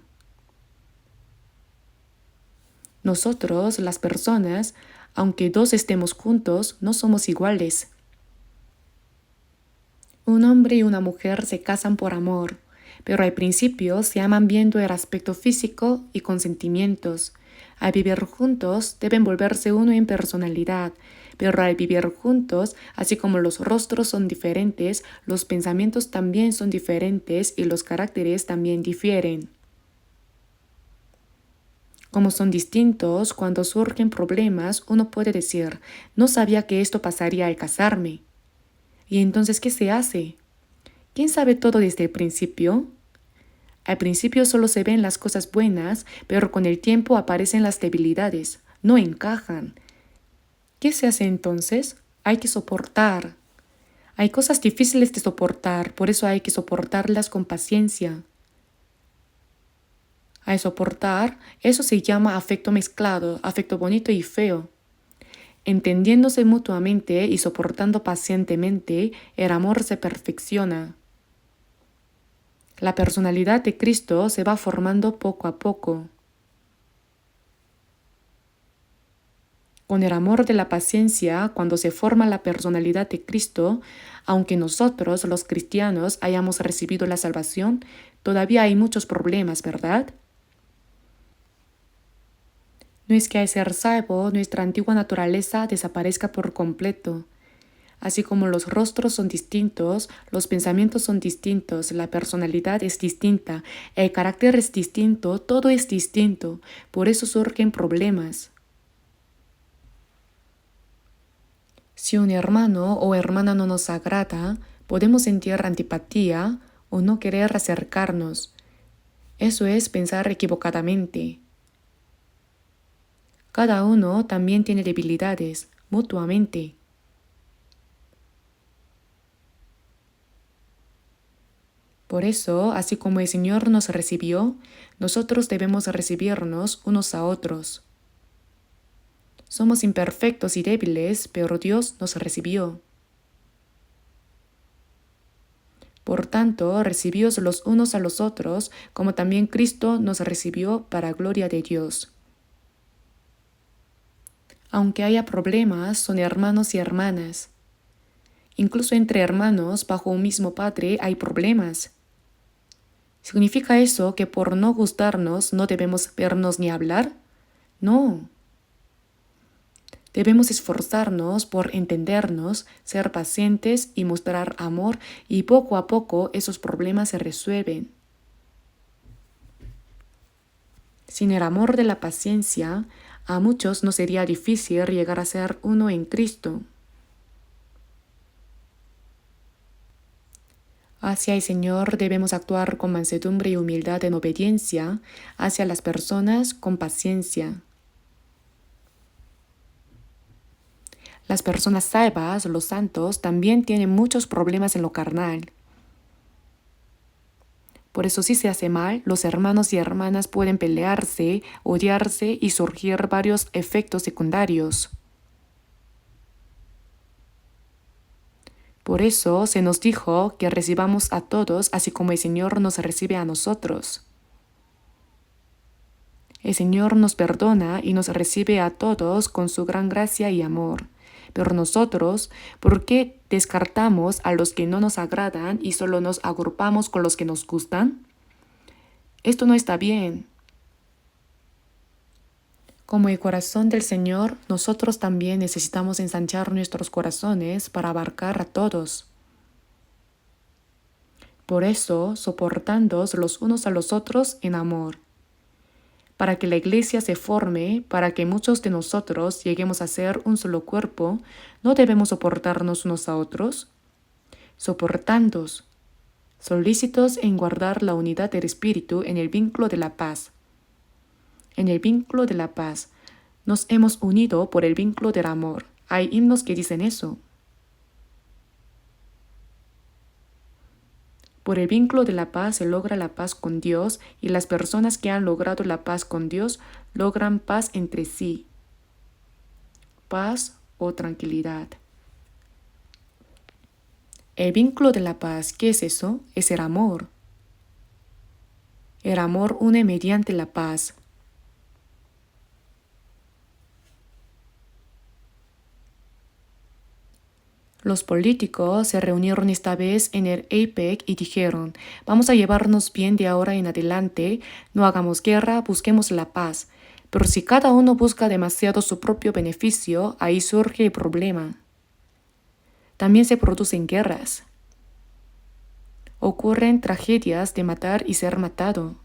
Nosotros, las personas, aunque dos estemos juntos, no somos iguales. Un hombre y una mujer se casan por amor, pero al principio se aman viendo el aspecto físico y con sentimientos. Al vivir juntos deben volverse uno en personalidad, pero al vivir juntos, así como los rostros son diferentes, los pensamientos también son diferentes y los caracteres también difieren. Como son distintos, cuando surgen problemas, uno puede decir, no sabía que esto pasaría al casarme. ¿Y entonces qué se hace? ¿Quién sabe todo desde el principio? Al principio solo se ven las cosas buenas, pero con el tiempo aparecen las debilidades, no encajan. ¿Qué se hace entonces? Hay que soportar. Hay cosas difíciles de soportar, por eso hay que soportarlas con paciencia. Al soportar, eso se llama afecto mezclado, afecto bonito y feo. Entendiéndose mutuamente y soportando pacientemente, el amor se perfecciona. La personalidad de Cristo se va formando poco a poco. Con el amor de la paciencia, cuando se forma la personalidad de Cristo, aunque nosotros, los cristianos, hayamos recibido la salvación, todavía hay muchos problemas, ¿verdad? No es que al ser salvo, nuestra antigua naturaleza desaparezca por completo. Así como los rostros son distintos, los pensamientos son distintos, la personalidad es distinta, el carácter es distinto, todo es distinto, por eso surgen problemas. Si un hermano o hermana no nos agrada, podemos sentir antipatía o no querer acercarnos. Eso es pensar equivocadamente. Cada uno también tiene debilidades, mutuamente. Por eso, así como el Señor nos recibió, nosotros debemos recibirnos unos a otros. Somos imperfectos y débiles, pero Dios nos recibió. Por tanto, recibíos los unos a los otros, como también Cristo nos recibió para gloria de Dios. Aunque haya problemas, son hermanos y hermanas. Incluso entre hermanos, bajo un mismo Padre, hay problemas. ¿Significa eso que por no gustarnos no debemos vernos ni hablar? No. Debemos esforzarnos por entendernos, ser pacientes y mostrar amor, y poco a poco esos problemas se resuelven. Sin el amor de la paciencia, a muchos nos sería difícil llegar a ser uno en Cristo. Hacia el Señor debemos actuar con mansedumbre y humildad en obediencia, hacia las personas con paciencia. Las personas salvas, los santos, también tienen muchos problemas en lo carnal. Por eso si se hace mal, los hermanos y hermanas pueden pelearse, odiarse y surgir varios efectos secundarios. Por eso se nos dijo que recibamos a todos así como el Señor nos recibe a nosotros. El Señor nos perdona y nos recibe a todos con su gran gracia y amor. Pero nosotros, ¿por qué descartamos a los que no nos agradan y solo nos agrupamos con los que nos gustan? Esto no está bien. Como el corazón del Señor, nosotros también necesitamos ensanchar nuestros corazones para abarcar a todos. Por eso, soportándoos los unos a los otros en amor. Para que la iglesia se forme, para que muchos de nosotros lleguemos a ser un solo cuerpo, ¿no debemos soportarnos unos a otros? Soportándoos, solícitos en guardar la unidad del Espíritu en el vínculo de la paz. En el vínculo de la paz, nos hemos unido por el vínculo del amor. Hay himnos que dicen eso. Por el vínculo de la paz se logra la paz con Dios y las personas que han logrado la paz con Dios logran paz entre sí. Paz o tranquilidad. El vínculo de la paz, ¿qué es eso? Es el amor. El amor une mediante la paz. Los políticos se reunieron esta vez en el APEC y dijeron, vamos a llevarnos bien de ahora en adelante, no hagamos guerra, busquemos la paz. Pero si cada uno busca demasiado su propio beneficio, ahí surge el problema. También se producen guerras. Ocurren tragedias de matar y ser matado.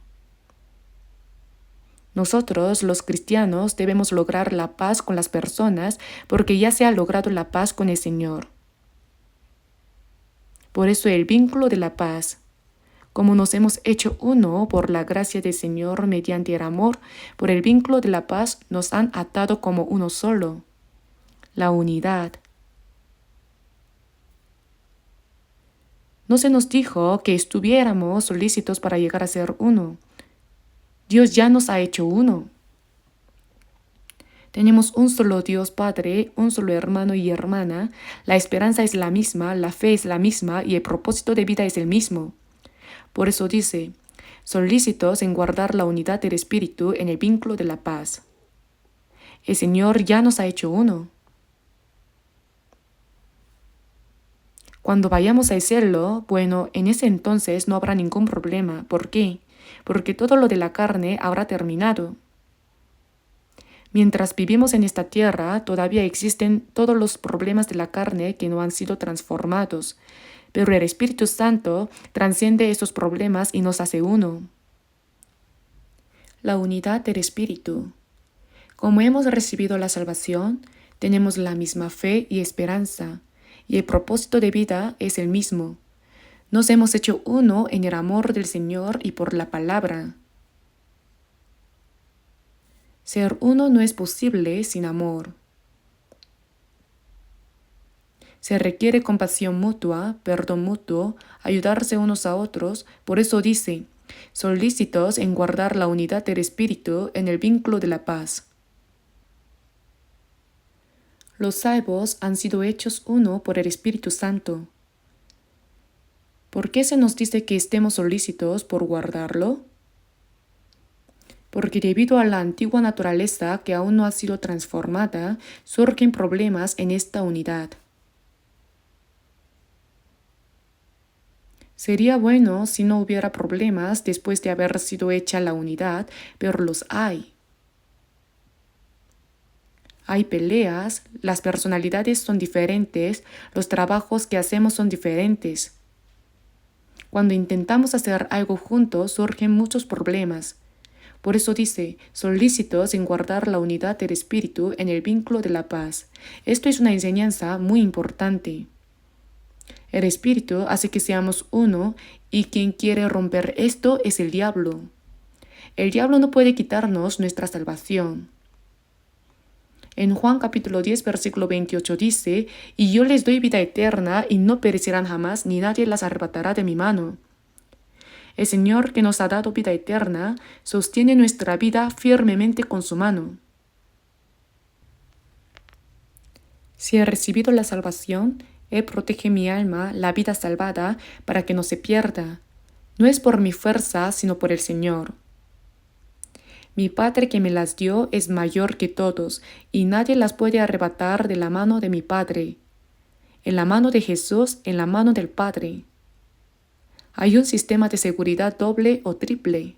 Nosotros, los cristianos, debemos lograr la paz con las personas porque ya se ha logrado la paz con el Señor. Por eso el vínculo de la paz, como nos hemos hecho uno por la gracia del Señor mediante el amor, por el vínculo de la paz nos han atado como uno solo, la unidad. No se nos dijo que estuviéramos solícitos para llegar a ser uno. Dios ya nos ha hecho uno. Tenemos un solo Dios Padre, un solo hermano y hermana, la esperanza es la misma, la fe es la misma y el propósito de vida es el mismo. Por eso dice, solícitos en guardar la unidad del Espíritu en el vínculo de la paz. El Señor ya nos ha hecho uno. Cuando vayamos al cielo, bueno, en ese entonces no habrá ningún problema. ¿Por qué? Porque todo lo de la carne habrá terminado. Mientras vivimos en esta tierra, todavía existen todos los problemas de la carne que no han sido transformados, pero el Espíritu Santo trasciende esos problemas y nos hace uno. La unidad del Espíritu. Como hemos recibido la salvación, tenemos la misma fe y esperanza, y el propósito de vida es el mismo. Nos hemos hecho uno en el amor del Señor y por la palabra. Ser uno no es posible sin amor. Se requiere compasión mutua, perdón mutuo, ayudarse unos a otros. Por eso dice, solícitos en guardar la unidad del espíritu en el vínculo de la paz. Los salvos han sido hechos uno por el Espíritu Santo. ¿Por qué se nos dice que estemos solícitos por guardarlo? Porque debido a la antigua naturaleza que aún no ha sido transformada, surgen problemas en esta unidad. Sería bueno si no hubiera problemas después de haber sido hecha la unidad, pero los hay. Hay peleas, las personalidades son diferentes, los trabajos que hacemos son diferentes. Cuando intentamos hacer algo juntos surgen muchos problemas. Por eso dice, solícitos en guardar la unidad del espíritu en el vínculo de la paz. Esto es una enseñanza muy importante. El espíritu hace que seamos uno y quien quiere romper esto es el diablo. El diablo no puede quitarnos nuestra salvación. En Juan capítulo 10, versículo 28 dice, y yo les doy vida eterna y no perecerán jamás, ni nadie las arrebatará de mi mano. El Señor que nos ha dado vida eterna sostiene nuestra vida firmemente con su mano. Si he recibido la salvación, Él protege mi alma, la vida salvada, para que no se pierda. No es por mi fuerza, sino por el Señor. Mi Padre que me las dio es mayor que todos, y nadie las puede arrebatar de la mano de mi Padre. En la mano de Jesús, en la mano del Padre. Hay un sistema de seguridad doble o triple.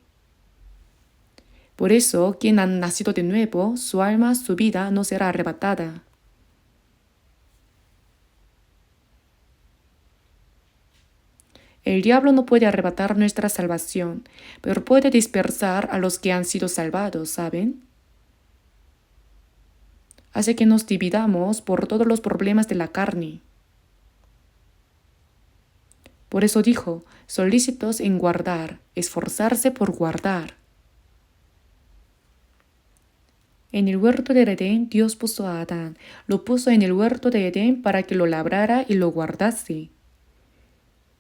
Por eso, quien ha nacido de nuevo, su alma, su vida no será arrebatada. El diablo no puede arrebatar nuestra salvación, pero puede dispersar a los que han sido salvados, ¿saben? Hace que nos dividamos por todos los problemas de la carne. Por eso dijo, solícitos en guardar, esforzarse por guardar. En el huerto de Edén, Dios puso a Adán, lo puso en el huerto de Edén para que lo labrara y lo guardase.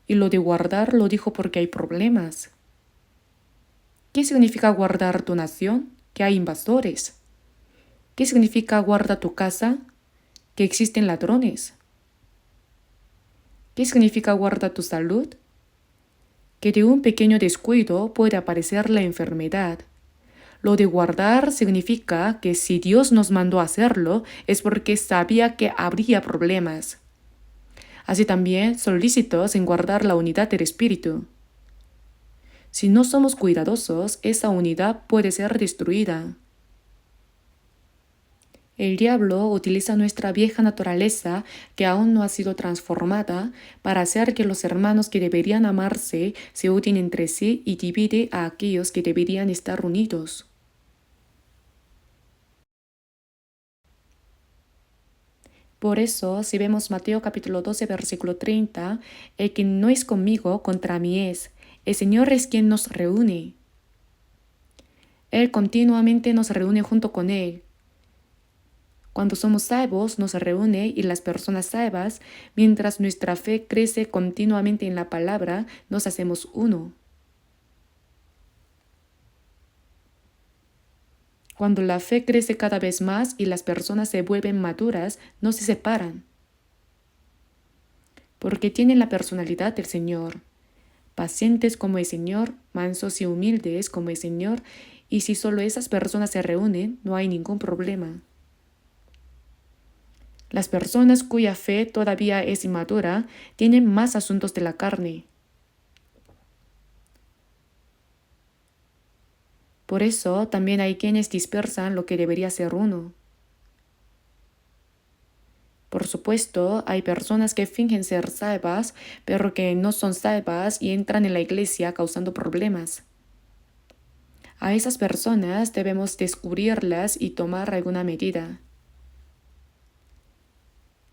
Y lo de guardar lo dijo porque hay problemas. ¿Qué significa guardar tu nación? Que hay invasores. ¿Qué significa guarda tu casa? Que existen ladrones. ¿Qué significa guarda tu salud? Que de un pequeño descuido puede aparecer la enfermedad. Lo de guardar significa que si Dios nos mandó a hacerlo es porque sabía que habría problemas. Así también solícitos en guardar la unidad del espíritu. Si no somos cuidadosos, esa unidad puede ser destruida. El diablo utiliza nuestra vieja naturaleza, que aún no ha sido transformada, para hacer que los hermanos que deberían amarse se odien entre sí y divide a aquellos que deberían estar unidos. Por eso, si vemos Mateo capítulo 12, versículo 30, el que no es conmigo, contra mí es. El Señor es quien nos reúne. Él continuamente nos reúne junto con Él. Cuando somos salvos, nos reúne y las personas salvas, mientras nuestra fe crece continuamente en la palabra, nos hacemos uno. Cuando la fe crece cada vez más y las personas se vuelven maduras, no se separan. Porque tienen la personalidad del Señor. Pacientes como el Señor, mansos y humildes como el Señor, y si solo esas personas se reúnen, no hay ningún problema. Las personas cuya fe todavía es inmadura tienen más asuntos de la carne. Por eso también hay quienes dispersan lo que debería ser uno. Por supuesto, hay personas que fingen ser salvas, pero que no son salvas y entran en la iglesia causando problemas. A esas personas debemos descubrirlas y tomar alguna medida.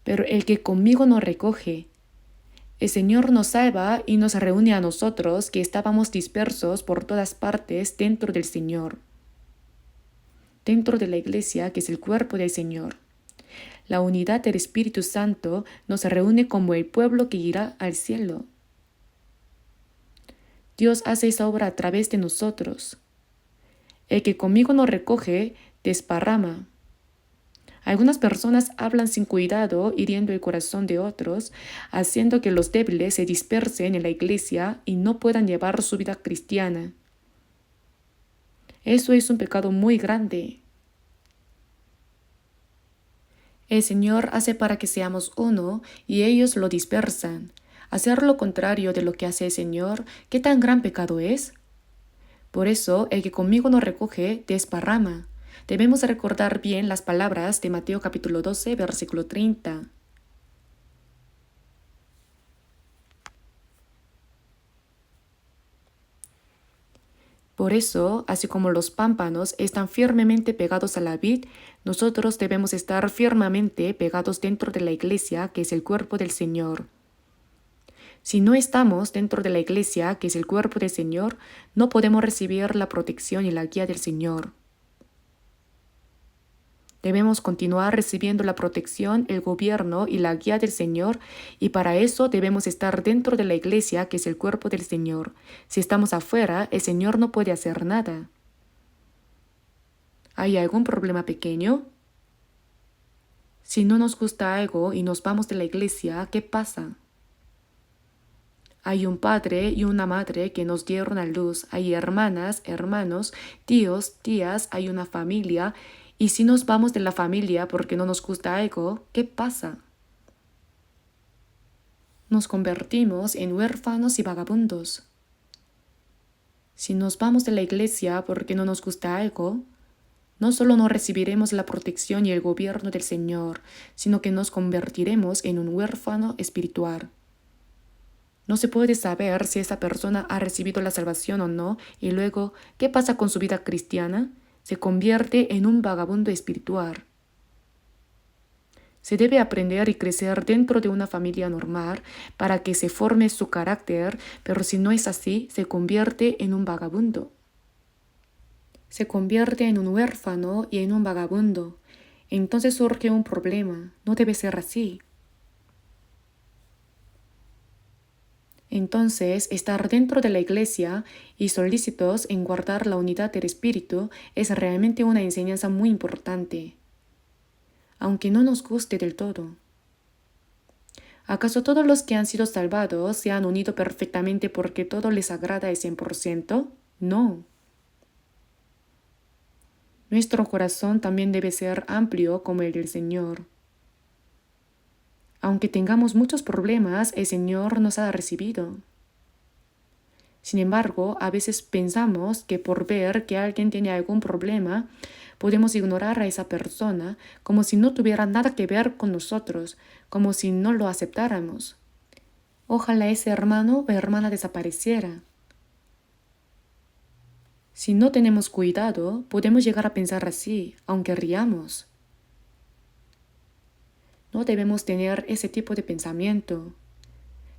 Pero el que conmigo no recoge, el Señor nos salva y nos reúne a nosotros que estábamos dispersos por todas partes dentro del Señor, dentro de la iglesia que es el cuerpo del Señor. La unidad del Espíritu Santo nos reúne como el pueblo que irá al cielo. Dios hace esa obra a través de nosotros. El que conmigo no recoge, desparrama. Algunas personas hablan sin cuidado, hiriendo el corazón de otros, haciendo que los débiles se dispersen en la iglesia y no puedan llevar su vida cristiana. Eso es un pecado muy grande. El Señor hace para que seamos uno y ellos lo dispersan. Hacer lo contrario de lo que hace el Señor, ¿qué tan gran pecado es? Por eso, el que conmigo no recoge, desparrama. Debemos recordar bien las palabras de Mateo capítulo 12, versículo 30. Por eso, así como los pámpanos están firmemente pegados a la vid, nosotros debemos estar firmemente pegados dentro de la iglesia, que es el cuerpo del Señor. Si no estamos dentro de la iglesia, que es el cuerpo del Señor, no podemos recibir la protección y la guía del Señor. Debemos continuar recibiendo la protección, el gobierno y la guía del Señor, y para eso debemos estar dentro de la iglesia, que es el cuerpo del Señor. Si estamos afuera, el Señor no puede hacer nada. ¿Hay algún problema pequeño? Si no nos gusta algo y nos vamos de la iglesia, ¿qué pasa? Hay un padre y una madre que nos dieron a luz. Hay hermanas, hermanos, tíos, tías, hay una familia. Y si nos vamos de la familia porque no nos gusta algo, ¿qué pasa? Nos convertimos en huérfanos y vagabundos. Si nos vamos de la iglesia porque no nos gusta algo, no solo no recibiremos la protección y el gobierno del Señor, sino que nos convertiremos en un huérfano espiritual. No se puede saber si esa persona ha recibido la salvación o no, y luego, ¿qué pasa con su vida cristiana? Se convierte en un vagabundo espiritual. Se debe aprender y crecer dentro de una familia normal para que se forme su carácter, pero si no es así, se convierte en un vagabundo. Se convierte en un huérfano y en un vagabundo. Entonces surge un problema. No debe ser así. Entonces, estar dentro de la iglesia y solícitos en guardar la unidad del espíritu es realmente una enseñanza muy importante, aunque no nos guste del todo. ¿Acaso todos los que han sido salvados se han unido perfectamente porque todo les agrada al 100%? No. Nuestro corazón también debe ser amplio como el del Señor. Aunque tengamos muchos problemas, el Señor nos ha recibido. Sin embargo, a veces pensamos que por ver que alguien tiene algún problema, podemos ignorar a esa persona como si no tuviera nada que ver con nosotros, como si no lo aceptáramos. Ojalá ese hermano o hermana desapareciera. Si no tenemos cuidado, podemos llegar a pensar así, aunque riamos. No debemos tener ese tipo de pensamiento.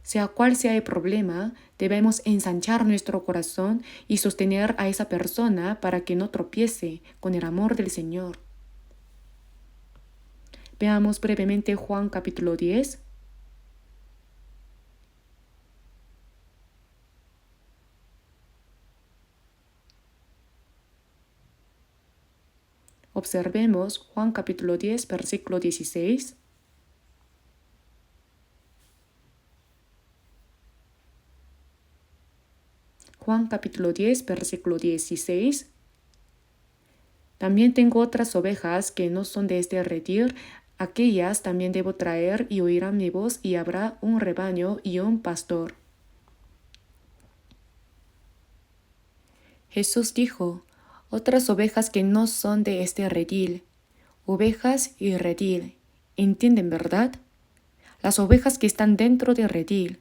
Sea cual sea el problema, debemos ensanchar nuestro corazón y sostener a esa persona para que no tropiece con el amor del Señor. Veamos brevemente Juan capítulo 10. Observemos Juan capítulo 10, versículo 16. Juan capítulo 10, versículo 16. También tengo otras ovejas que no son de este redil, aquellas también debo traer y oirán mi voz y habrá un rebaño y un pastor. Jesús dijo, otras ovejas que no son de este redil, ovejas y redil, ¿entienden verdad? Las ovejas que están dentro del redil.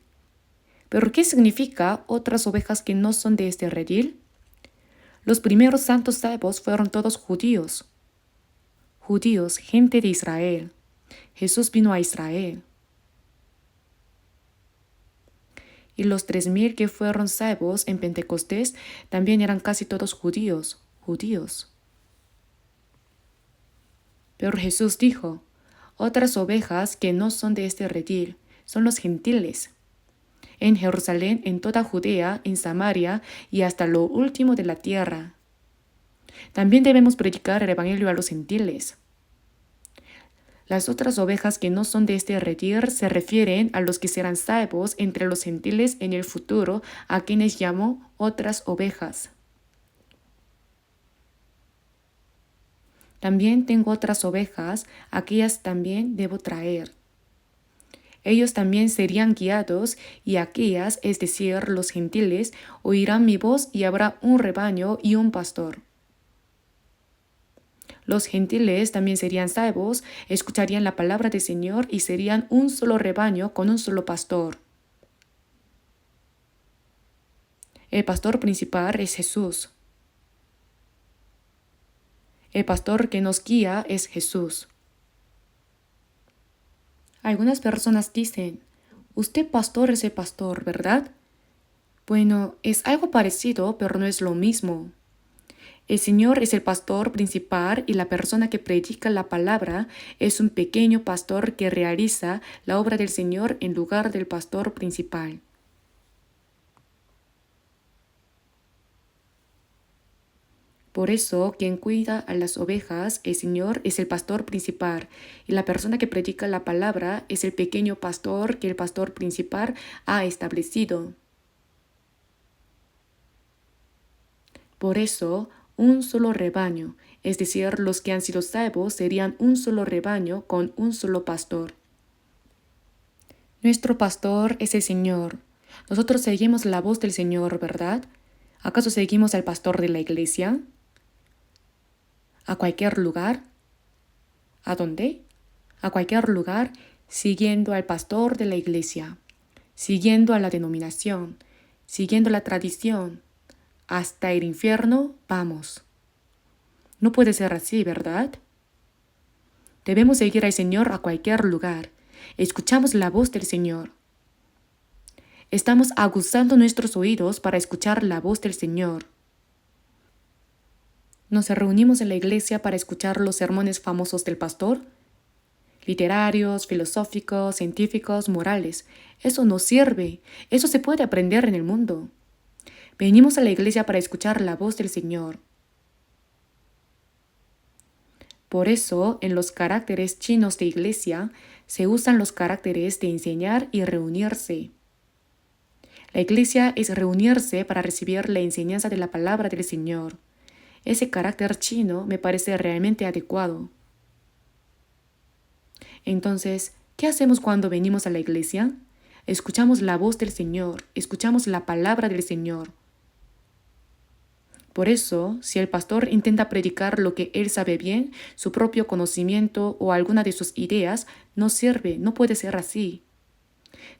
¿Pero qué significa otras ovejas que no son de este redil? Los primeros santos salvos fueron todos judíos. Judíos, gente de Israel. Jesús vino a Israel. Y los 3000 que fueron salvos en Pentecostés también eran casi todos judíos. Pero Jesús dijo, otras ovejas que no son de este redil, son los gentiles. En Jerusalén, en toda Judea, en Samaria y hasta lo último de la tierra. También debemos predicar el evangelio a los gentiles. Las otras ovejas que no son de este redil se refieren a los que serán salvos entre los gentiles en el futuro, a quienes llamo otras ovejas. También tengo otras ovejas, aquellas también debo traer. Ellos también serían guiados, y aquellas, es decir, los gentiles, oirán mi voz y habrá un rebaño y un pastor. Los gentiles también serían salvos, escucharían la palabra del Señor y serían un solo rebaño con un solo pastor. El pastor principal es Jesús. El pastor que nos guía es Jesús. Algunas personas dicen, usted pastor es el pastor, ¿verdad? Bueno, es algo parecido, pero no es lo mismo. El Señor es el pastor principal y la persona que predica la palabra es un pequeño pastor que realiza la obra del Señor en lugar del pastor principal. Por eso, quien cuida a las ovejas, el Señor, es el pastor principal, y la persona que predica la palabra es el pequeño pastor que el pastor principal ha establecido. Por eso, un solo rebaño, es decir, los que han sido salvos serían un solo rebaño con un solo pastor. Nuestro pastor es el Señor. Nosotros seguimos la voz del Señor, ¿verdad? ¿Acaso seguimos al pastor de la iglesia? ¿A cualquier lugar? ¿A dónde? A cualquier lugar, siguiendo al pastor de la iglesia, siguiendo a la denominación, siguiendo la tradición. Hasta el infierno vamos. No puede ser así, ¿verdad? Debemos seguir al Señor a cualquier lugar. Escuchamos la voz del Señor. Estamos aguzando nuestros oídos para escuchar la voz del Señor. Nos reunimos en la iglesia para escuchar los sermones famosos del pastor, literarios, filosóficos, científicos, morales. Eso no sirve. Eso se puede aprender en el mundo. Venimos a la iglesia para escuchar la voz del Señor. Por eso, en los caracteres chinos de iglesia, se usan los caracteres de enseñar y reunirse. La iglesia es reunirse para recibir la enseñanza de la palabra del Señor. Ese carácter chino me parece realmente adecuado. Entonces, ¿qué hacemos cuando venimos a la iglesia? Escuchamos la voz del Señor, escuchamos la palabra del Señor. Por eso, si el pastor intenta predicar lo que él sabe bien, su propio conocimiento o alguna de sus ideas, no sirve, no puede ser así.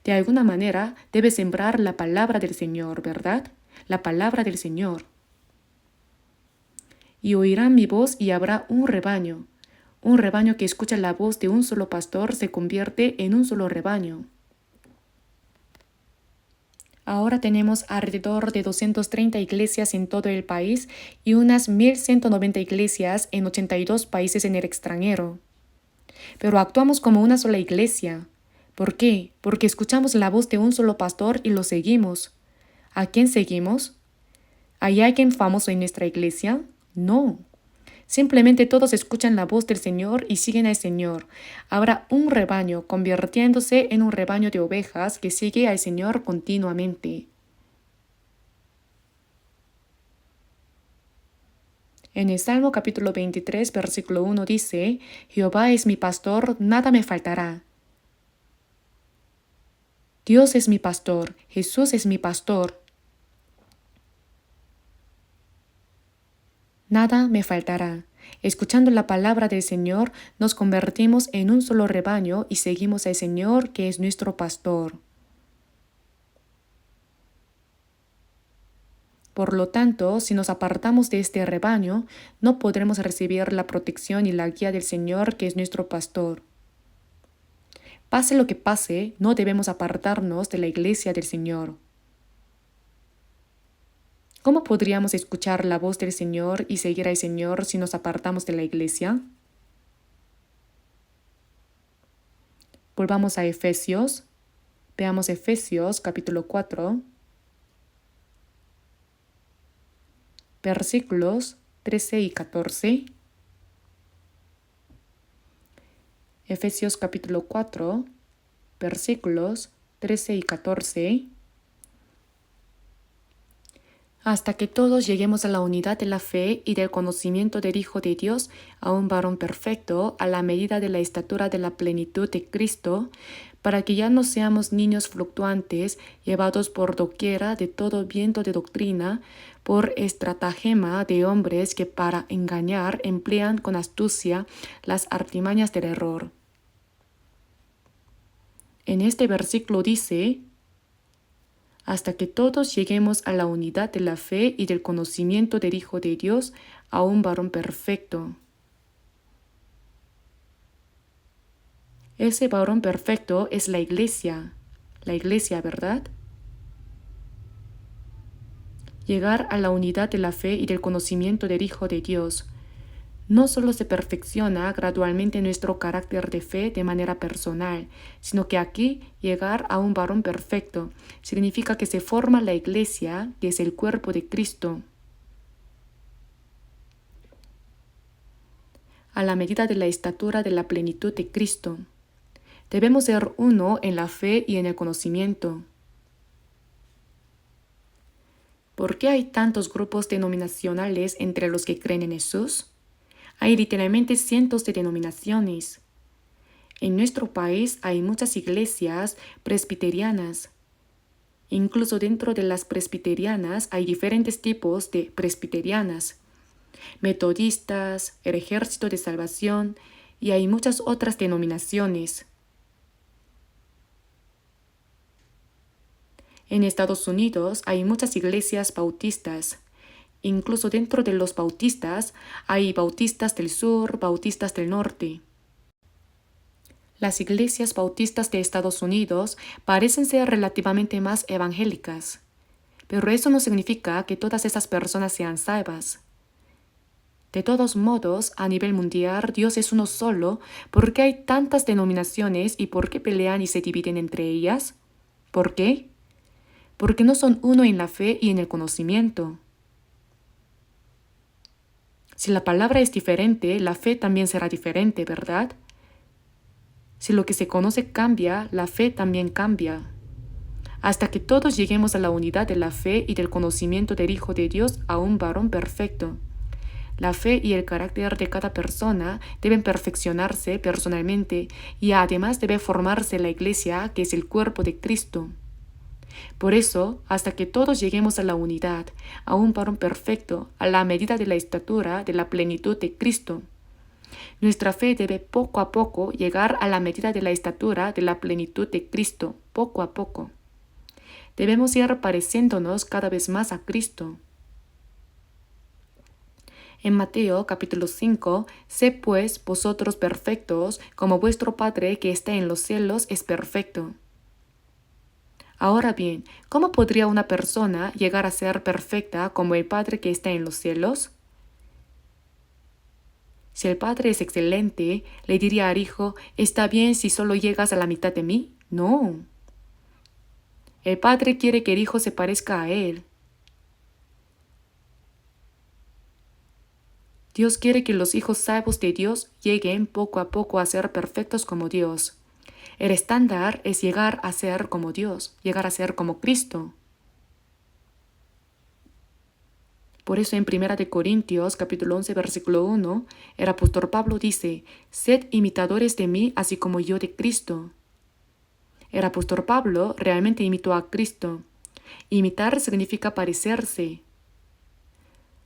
De alguna manera, debe sembrar la palabra del Señor, ¿verdad? La palabra del Señor. Y oirán mi voz y habrá un rebaño. Un rebaño que escucha la voz de un solo pastor se convierte en un solo rebaño. Ahora tenemos alrededor de 230 iglesias en todo el país y unas 1.190 iglesias en 82 países en el extranjero. Pero actuamos como una sola iglesia. ¿Por qué? Porque escuchamos la voz de un solo pastor y lo seguimos. ¿A quién seguimos? ¿Hay alguien famoso en nuestra iglesia? No. Simplemente todos escuchan la voz del Señor y siguen al Señor. Habrá un rebaño convirtiéndose en un rebaño de ovejas que sigue al Señor continuamente. En el Salmo capítulo 23, versículo 1 dice, Jehová es mi pastor, nada me faltará. Dios es mi pastor, Jesús es mi pastor. Nada me faltará. Escuchando la palabra del Señor, nos convertimos en un solo rebaño y seguimos al Señor, que es nuestro pastor. Por lo tanto, si nos apartamos de este rebaño, no podremos recibir la protección y la guía del Señor, que es nuestro pastor. Pase lo que pase, no debemos apartarnos de la iglesia del Señor. ¿Cómo podríamos escuchar la voz del Señor y seguir al Señor si nos apartamos de la iglesia? Volvamos a Efesios. Veamos Efesios capítulo 4, versículos 13 y 14. Efesios capítulo 4, versículos 13 y 14. Hasta que todos lleguemos a la unidad de la fe y del conocimiento del Hijo de Dios, a un varón perfecto, a la medida de la estatura de la plenitud de Cristo, para que ya no seamos niños fluctuantes, llevados por doquiera de todo viento de doctrina, por estratagema de hombres que para engañar emplean con astucia las artimañas del error. En este versículo dice: hasta que todos lleguemos a la unidad de la fe y del conocimiento del Hijo de Dios, a un varón perfecto. Ese varón perfecto es la iglesia, ¿verdad? Llegar a la unidad de la fe y del conocimiento del Hijo de Dios. No solo se perfecciona gradualmente nuestro carácter de fe de manera personal, sino que aquí llegar a un varón perfecto significa que se forma la iglesia, que es el cuerpo de Cristo, a la medida de la estatura de la plenitud de Cristo. Debemos ser uno en la fe y en el conocimiento. ¿Por qué hay tantos grupos denominacionales entre los que creen en Jesús? Hay literalmente cientos de denominaciones. En nuestro país hay muchas iglesias presbiterianas. Incluso dentro de las presbiterianas hay diferentes tipos de presbiterianas, metodistas, el Ejército de Salvación, y hay muchas otras denominaciones. En Estados Unidos hay muchas iglesias bautistas. Incluso dentro de los bautistas hay bautistas del sur, bautistas del norte. Las iglesias bautistas de Estados Unidos parecen ser relativamente más evangélicas, pero eso no significa que todas esas personas sean salvas. De todos modos, a nivel mundial, Dios es uno solo. ¿Por qué hay tantas denominaciones y por qué pelean y se dividen entre ellas? ¿Por qué? Porque no son uno en la fe y en el conocimiento. Si la palabra es diferente, la fe también será diferente, ¿verdad? Si lo que se conoce cambia, la fe también cambia. Hasta que todos lleguemos a la unidad de la fe y del conocimiento del Hijo de Dios, a un varón perfecto. La fe y el carácter de cada persona deben perfeccionarse personalmente y además debe formarse la iglesia, que es el cuerpo de Cristo. Por eso, hasta que todos lleguemos a la unidad, a un varón perfecto, a la medida de la estatura de la plenitud de Cristo, nuestra fe debe poco a poco llegar a la medida de la estatura de la plenitud de Cristo, poco a poco. Debemos ir pareciéndonos cada vez más a Cristo. En Mateo capítulo 5, «Sed pues vosotros perfectos, como vuestro Padre que está en los cielos es perfecto». Ahora bien, ¿cómo podría una persona llegar a ser perfecta como el Padre que está en los cielos? Si el Padre es excelente, ¿le diría al Hijo: «¿Está bien si solo llegas a la mitad de mí?» No. El Padre quiere que el Hijo se parezca a Él. Dios quiere que los hijos salvos de Dios lleguen poco a poco a ser perfectos como Dios. El estándar es llegar a ser como Dios, llegar a ser como Cristo. Por eso en 1 Corintios capítulo 11 versículo 1, el apóstol Pablo dice: «Sed imitadores de mí, así como yo de Cristo». El apóstol Pablo realmente imitó a Cristo. Imitar significa parecerse.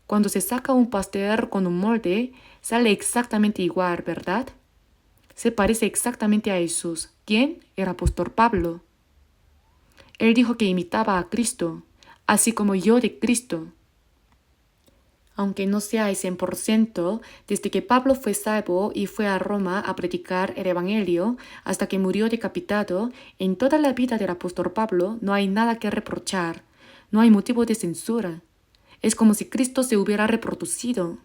Cuando se saca un pastel con un molde, sale exactamente igual, ¿verdad? Se parece exactamente a Jesús. ¿Quién? El apóstol Pablo. Él dijo que imitaba a Cristo, así como yo de Cristo. Aunque no sea el 100%, desde que Pablo fue salvo y fue a Roma a predicar el Evangelio hasta que murió decapitado, en toda la vida del apóstol Pablo no hay nada que reprochar, no hay motivo de censura. Es como si Cristo se hubiera reproducido.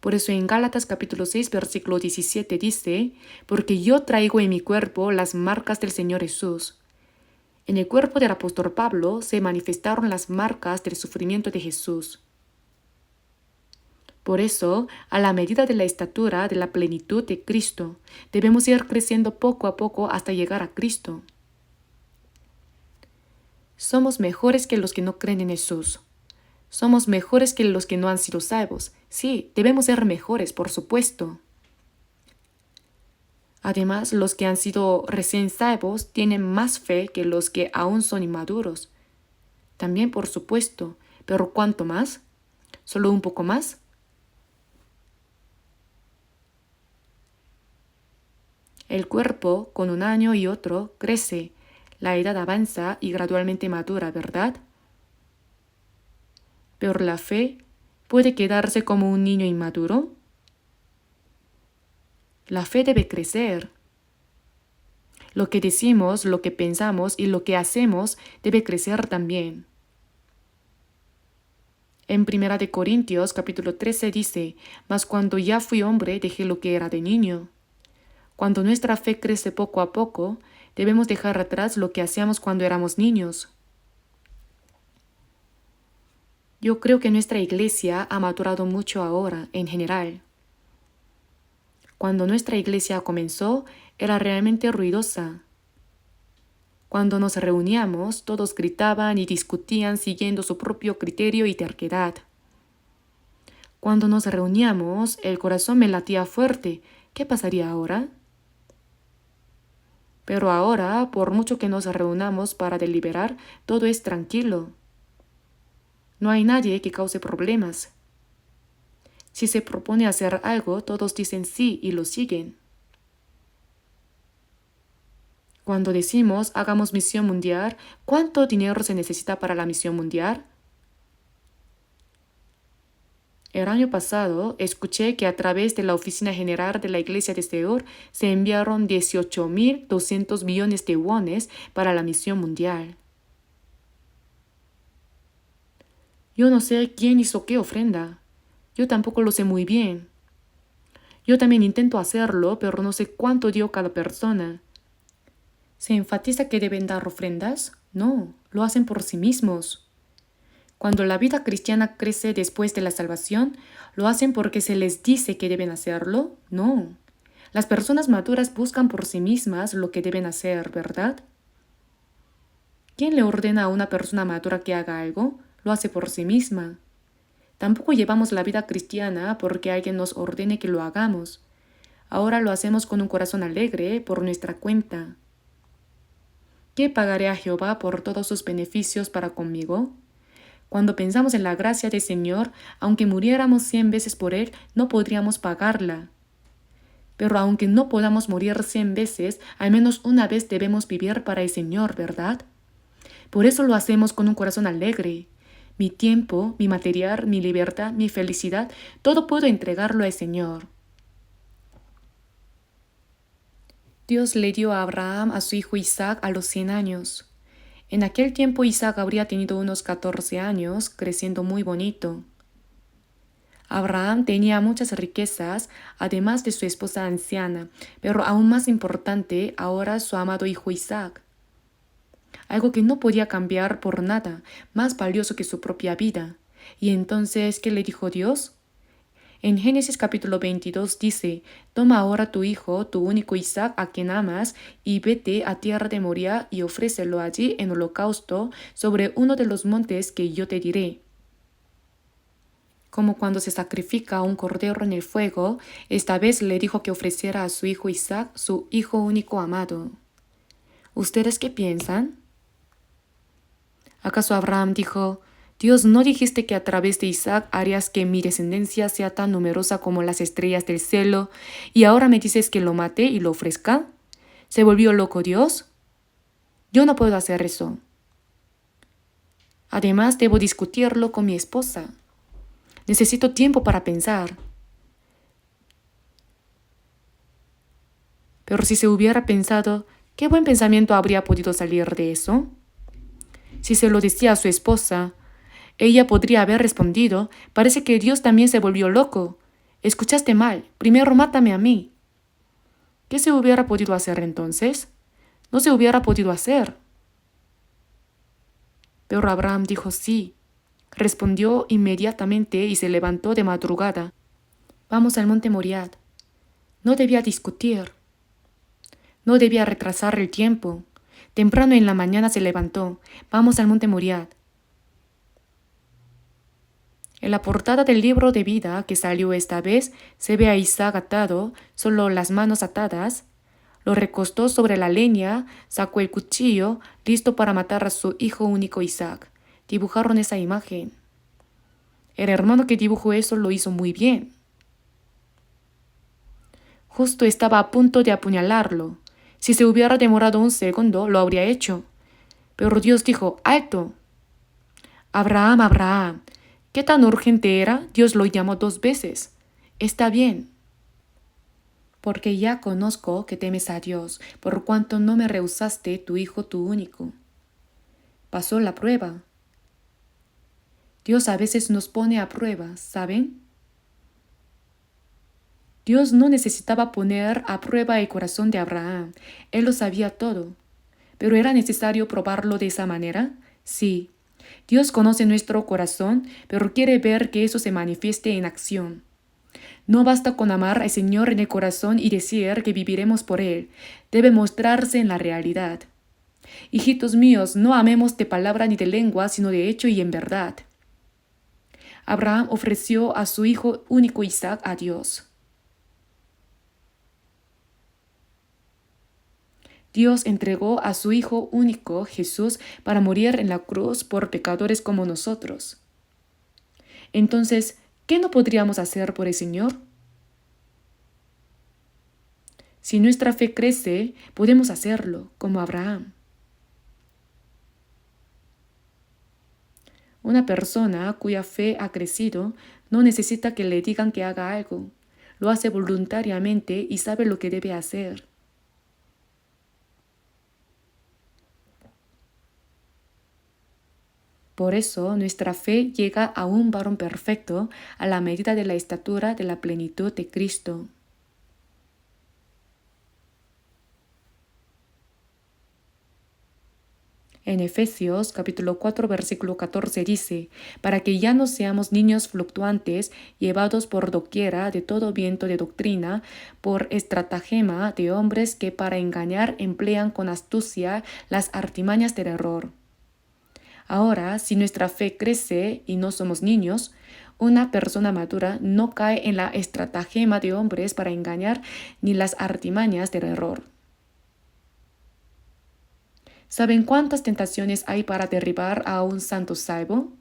Por eso en Gálatas capítulo 6, versículo 17 dice, porque yo traigo en mi cuerpo las marcas del Señor Jesús. En el cuerpo del apóstol Pablo se manifestaron las marcas del sufrimiento de Jesús. Por eso, a la medida de la estatura de la plenitud de Cristo, debemos ir creciendo poco a poco hasta llegar a Cristo. Somos mejores que los que no creen en Jesús. Somos mejores que los que no han sido salvos. Sí, debemos ser mejores, por supuesto. Además, los que han sido recién salvos tienen más fe que los que aún son inmaduros. También, por supuesto, pero ¿cuánto más? ¿Solo un poco más? El cuerpo, con un año y otro, crece, la edad avanza y gradualmente madura, ¿verdad? Pero la fe puede quedarse como un niño inmaduro. La fe debe crecer. Lo que decimos, lo que pensamos y lo que hacemos debe crecer también. En 1 Corintios capítulo 13 dice, mas cuando ya fui hombre dejé lo que era de niño. Cuando nuestra fe crece poco a poco, debemos dejar atrás lo que hacíamos cuando éramos niños. Yo creo que nuestra iglesia ha madurado mucho ahora, en general. Cuando nuestra iglesia comenzó, era realmente ruidosa. Cuando nos reuníamos, todos gritaban y discutían siguiendo su propio criterio y terquedad. Cuando nos reuníamos, el corazón me latía fuerte. ¿Qué pasaría ahora? Pero ahora, por mucho que nos reunamos para deliberar, todo es tranquilo. No hay nadie que cause problemas. Si se propone hacer algo, todos dicen sí y lo siguen. Cuando decimos hagamos misión mundial, ¿cuánto dinero se necesita para la misión mundial? El año pasado escuché que a través de la Oficina General de la Iglesia de Seúl se enviaron 18.200 millones de wones para la misión mundial. Yo no sé quién hizo qué ofrenda. Yo tampoco lo sé muy bien. Yo también intento hacerlo, pero no sé cuánto dio cada persona. ¿Se enfatiza que deben dar ofrendas? No, lo hacen por sí mismos. Cuando la vida cristiana crece después de la salvación, ¿lo hacen porque se les dice que deben hacerlo? No. Las personas maduras buscan por sí mismas lo que deben hacer, ¿verdad? ¿Quién le ordena a una persona madura que haga algo? Lo hace por sí misma. Tampoco llevamos la vida cristiana porque alguien nos ordene que lo hagamos. Ahora lo hacemos con un corazón alegre por nuestra cuenta. ¿Qué pagaré a Jehová por todos sus beneficios para conmigo? Cuando pensamos en la gracia del Señor, aunque muriéramos 100 veces por Él, no podríamos pagarla. Pero aunque no podamos morir 100 veces, al menos una vez debemos vivir para el Señor, ¿verdad? Por eso lo hacemos con un corazón alegre. Mi tiempo, mi material, mi libertad, mi felicidad, todo puedo entregarlo al Señor. Dios le dio a Abraham a su hijo Isaac a los 100 años. En aquel tiempo Isaac habría tenido unos 14 años, creciendo muy bonito. Abraham tenía muchas riquezas, además de su esposa anciana, pero aún más importante ahora su amado hijo Isaac. Algo que no podía cambiar por nada, más valioso que su propia vida. ¿Y entonces qué le dijo Dios? En Génesis capítulo 22 dice, toma ahora tu hijo, tu único Isaac, a quien amas, y vete a tierra de Moría y ofrécelo allí en holocausto sobre uno de los montes que yo te diré. Como cuando se sacrifica un cordero en el fuego, esta vez le dijo que ofreciera a su hijo Isaac, su hijo único amado. ¿Ustedes qué piensan? ¿Acaso Abraham dijo, Dios, ¿no dijiste que a través de Isaac harías que mi descendencia sea tan numerosa como las estrellas del cielo, y ahora me dices que lo mate y lo ofrezca? ¿Se volvió loco Dios? Yo no puedo hacer eso. Además, debo discutirlo con mi esposa. Necesito tiempo para pensar. Pero si se hubiera pensado, ¿qué buen pensamiento habría podido salir de eso? Si se lo decía a su esposa, ella podría haber respondido, parece que Dios también se volvió loco. Escuchaste mal. Primero mátame a mí. ¿Qué se hubiera podido hacer entonces? No se hubiera podido hacer. Pero Abraham dijo sí. Respondió inmediatamente y se levantó de madrugada. Vamos al monte Moriah. No debía discutir. No debía retrasar el tiempo. Temprano en la mañana se levantó. Vamos al monte Moriah. En la portada del libro de vida que salió esta vez se ve a Isaac atado, solo las manos atadas. Lo recostó sobre la leña, sacó el cuchillo, listo para matar a su hijo único Isaac. Dibujaron esa imagen. El hermano que dibujó eso lo hizo muy bien. Justo estaba a punto de apuñalarlo. Si se hubiera demorado un segundo, lo habría hecho. Pero Dios dijo, ¡alto! Abraham, Abraham. ¿Qué tan urgente era? Dios lo llamó 2 veces. Está bien. Porque ya conozco que temes a Dios, por cuanto no me rehusaste tu hijo tu único. Pasó la prueba. Dios a veces nos pone a prueba, ¿saben? Dios no necesitaba poner a prueba el corazón de Abraham. Él lo sabía todo. ¿Pero era necesario probarlo de esa manera? Sí. Dios conoce nuestro corazón, pero quiere ver que eso se manifieste en acción. No basta con amar al Señor en el corazón y decir que viviremos por Él. Debe mostrarse en la realidad. Hijitos míos, no amemos de palabra ni de lengua, sino de hecho y en verdad. Abraham ofreció a su hijo único Isaac a Dios. Dios entregó a su Hijo único, Jesús, para morir en la cruz por pecadores como nosotros. Entonces, ¿qué no podríamos hacer por el Señor? Si nuestra fe crece, podemos hacerlo, como Abraham. Una persona cuya fe ha crecido no necesita que le digan que haga algo. Lo hace voluntariamente y sabe lo que debe hacer. Por eso nuestra fe llega a un varón perfecto a la medida de la estatura de la plenitud de Cristo. En Efesios capítulo 4 versículo 14 dice, para que ya no seamos niños fluctuantes, llevados por doquiera de todo viento de doctrina, por estratagema de hombres que para engañar emplean con astucia las artimañas del error. Ahora, si nuestra fe crece y no somos niños, una persona madura no cae en la estratagema de hombres para engañar ni las artimañas del error. ¿Saben cuántas tentaciones hay para derribar a un santo salvo?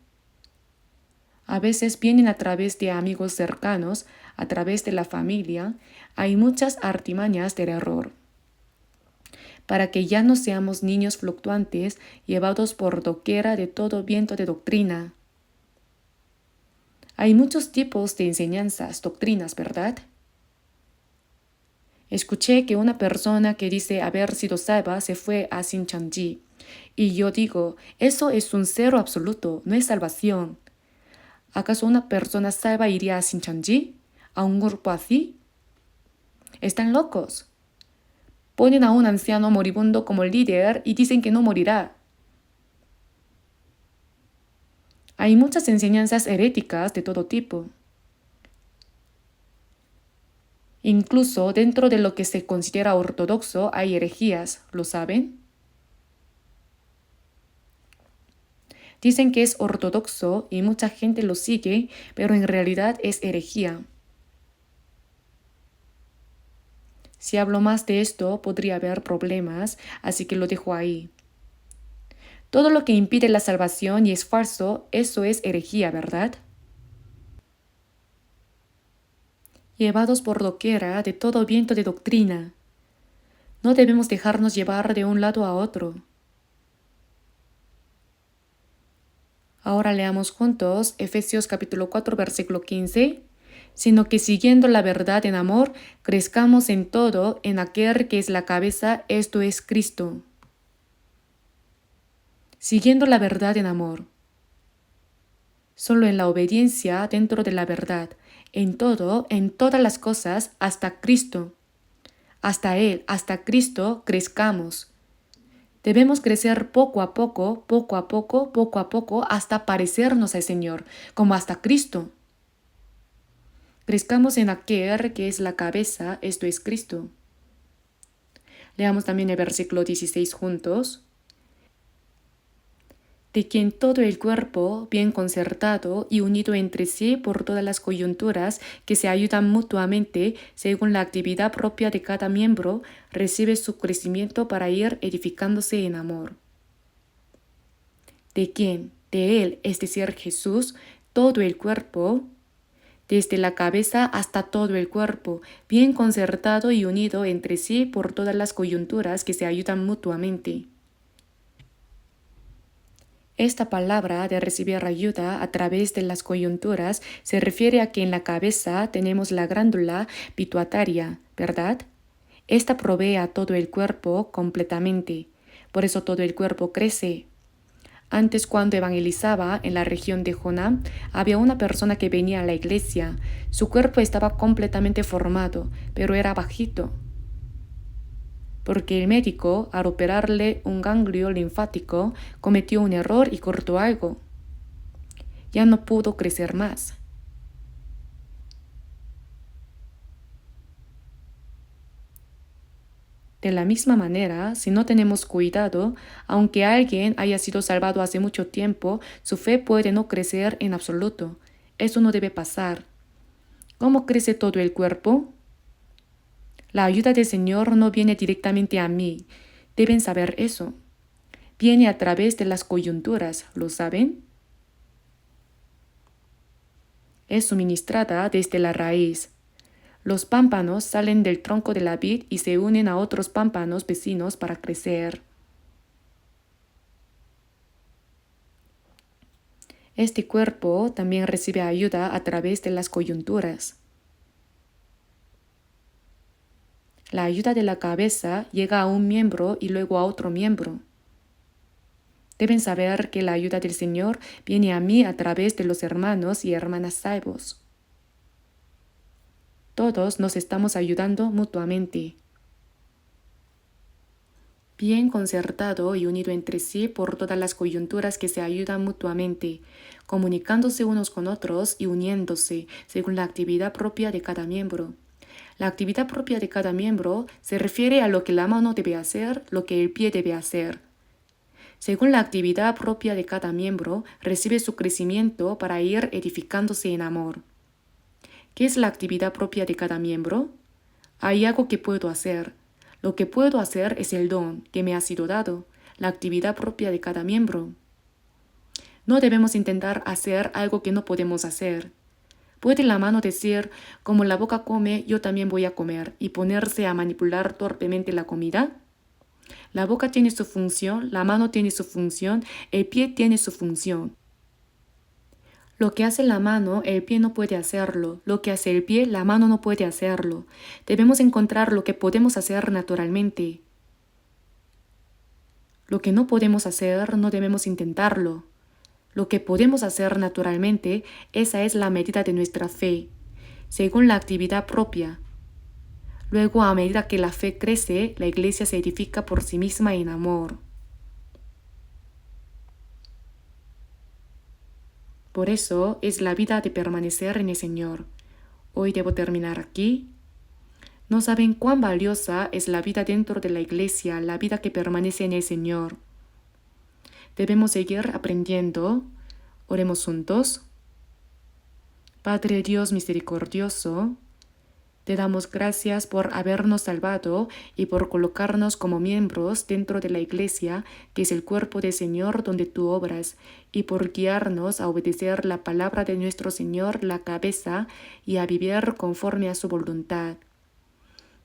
A veces vienen a través de amigos cercanos, a través de la familia. Hay muchas artimañas del error. Para que ya no seamos niños fluctuantes, llevados por doquiera de todo viento de doctrina. Hay muchos tipos de enseñanzas, doctrinas, ¿verdad? Escuché que una persona que dice haber sido salva se fue a Sinchanji. Y yo digo, eso es un cero absoluto, no es salvación. ¿Acaso una persona salva iría a Sinchanji? ¿A un grupo así? Están locos. Ponen a un anciano moribundo como líder y dicen que no morirá. Hay muchas enseñanzas heréticas de todo tipo. Incluso dentro de lo que se considera ortodoxo hay herejías, ¿lo saben? Dicen que es ortodoxo y mucha gente lo sigue, pero en realidad es herejía. Si hablo más de esto, podría haber problemas, así que lo dejo ahí. Todo lo que impide la salvación y es falso, eso es herejía, ¿verdad? Llevados por doquiera de todo viento de doctrina. No debemos dejarnos llevar de un lado a otro. Ahora leamos juntos Efesios capítulo 4, versículo 15. Sino que siguiendo la verdad en amor, crezcamos en todo en aquel que es la cabeza, esto es Cristo. Siguiendo la verdad en amor. Solo en la obediencia dentro de la verdad. En todo, en todas las cosas, hasta Cristo. Hasta Él, hasta Cristo, crezcamos. Debemos crecer poco a poco, poco a poco, poco a poco, hasta parecernos al Señor, como hasta Cristo. Crezcamos en aquel que es la cabeza, esto es Cristo. Leamos también el versículo 16 juntos. De quien todo el cuerpo, bien concertado y unido entre sí por todas las coyunturas que se ayudan mutuamente según la actividad propia de cada miembro, recibe su crecimiento para ir edificándose en amor. De quien, de Él, es decir, Jesús, todo el cuerpo, desde la cabeza hasta todo el cuerpo, bien concertado y unido entre sí por todas las coyunturas que se ayudan mutuamente. Esta palabra de recibir ayuda a través de las coyunturas se refiere a que en la cabeza tenemos la glándula pituitaria, ¿verdad? Esta provee a todo el cuerpo completamente, por eso todo el cuerpo crece. Antes, cuando evangelizaba en la región de Jona, había una persona que venía a la iglesia. Su cuerpo estaba completamente formado, pero era bajito, porque el médico, al operarle un ganglio linfático, cometió un error y cortó algo. Ya no pudo crecer más. De la misma manera, si no tenemos cuidado, aunque alguien haya sido salvado hace mucho tiempo, su fe puede no crecer en absoluto. Eso no debe pasar. ¿Cómo crece todo el cuerpo? La ayuda del Señor no viene directamente a mí. Deben saber eso. Viene a través de las coyunturas, ¿lo saben? Es suministrada desde la raíz. Los pámpanos salen del tronco de la vid y se unen a otros pámpanos vecinos para crecer. Este cuerpo también recibe ayuda a través de las coyunturas. La ayuda de la cabeza llega a un miembro y luego a otro miembro. Deben saber que la ayuda del Señor viene a mí a través de los hermanos y hermanas salvos. Todos nos estamos ayudando mutuamente. Bien concertado y unido entre sí por todas las coyunturas que se ayudan mutuamente, comunicándose unos con otros y uniéndose según la actividad propia de cada miembro. La actividad propia de cada miembro se refiere a lo que la mano debe hacer, lo que el pie debe hacer. Según la actividad propia de cada miembro, recibe su crecimiento para ir edificándose en amor. ¿Qué es la actividad propia de cada miembro? Hay algo que puedo hacer. Lo que puedo hacer es el don que me ha sido dado, la actividad propia de cada miembro. No debemos intentar hacer algo que no podemos hacer. ¿Puede la mano decir, como la boca come, yo también voy a comer, y ponerse a manipular torpemente la comida? La boca tiene su función, la mano tiene su función, el pie tiene su función. Lo que hace la mano, el pie no puede hacerlo. Lo que hace el pie, la mano no puede hacerlo. Debemos encontrar lo que podemos hacer naturalmente. Lo que no podemos hacer, no debemos intentarlo. Lo que podemos hacer naturalmente, esa es la medida de nuestra fe, según la actividad propia. Luego, a medida que la fe crece, la iglesia se edifica por sí misma en amor. Por eso es la vida de permanecer en el Señor. Hoy debo terminar aquí. No saben cuán valiosa es la vida dentro de la iglesia, la vida que permanece en el Señor. Debemos seguir aprendiendo. Oremos juntos. Padre Dios misericordioso, te damos gracias por habernos salvado y por colocarnos como miembros dentro de la iglesia, que es el cuerpo del Señor donde tú obras, y por guiarnos a obedecer la palabra de nuestro Señor, la cabeza, y a vivir conforme a su voluntad.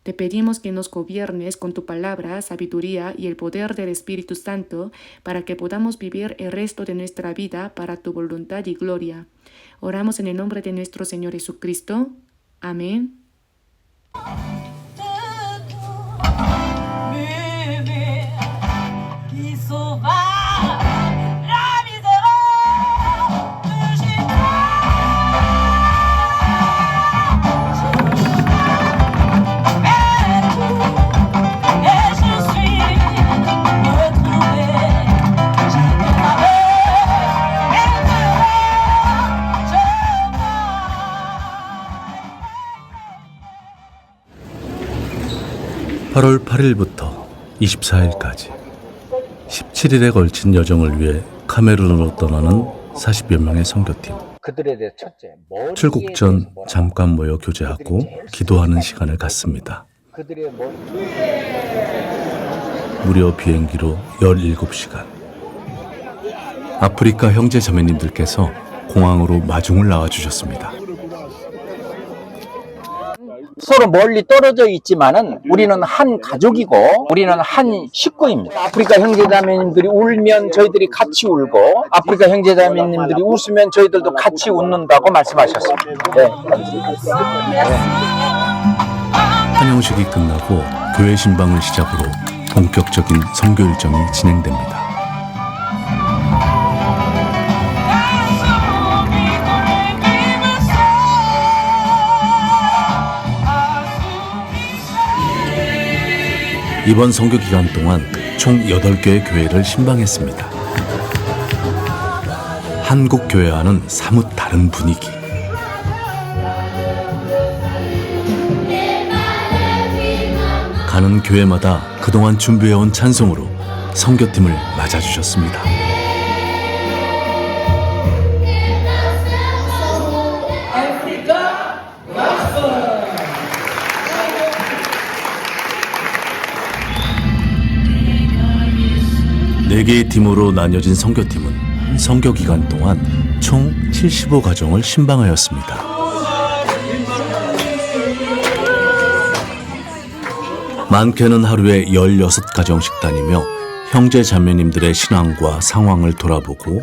Te pedimos que nos gobiernes con tu palabra, sabiduría y el poder del Espíritu Santo, para que podamos vivir el resto de nuestra vida para tu voluntad y gloria. Oramos en el nombre de nuestro Señor Jesucristo. Amén. 8월 8일부터 24일까지 17일에 걸친 여정을 위해 카메룬으로 떠나는 40여 명의 선교팀. 그들에 대해 첫째, 출국 전 잠깐 모여 교제하고 기도하는 시간을 갖습니다. 그들의 무려 비행기로 17시간. 아프리카 형제 자매님들께서 공항으로 마중을 나와주셨습니다. 서로 멀리 떨어져 있지만은 우리는 한 가족이고 우리는 한 식구입니다. 아프리카 형제자매님들이 울면 저희들이 같이 울고 아프리카 형제자매님들이 웃으면 저희들도 같이 웃는다고 말씀하셨습니다. 네. 환영식이 끝나고 교회 신방을 시작으로 본격적인 선교 일정이 진행됩니다. 이번 선교 기간 동안 총 8개의 교회를 신방했습니다. 한국 교회와는 사뭇 다른 분위기. 가는 교회마다 그동안 준비해온 찬송으로 선교팀을 맞아주셨습니다. 네 개의 팀으로 나뉘어진 선교팀은 선교 기간 동안 총 75가정을 신방하였습니다. 많게는 하루에 16가정씩 다니며 형제 자매님들의 신앙과 상황을 돌아보고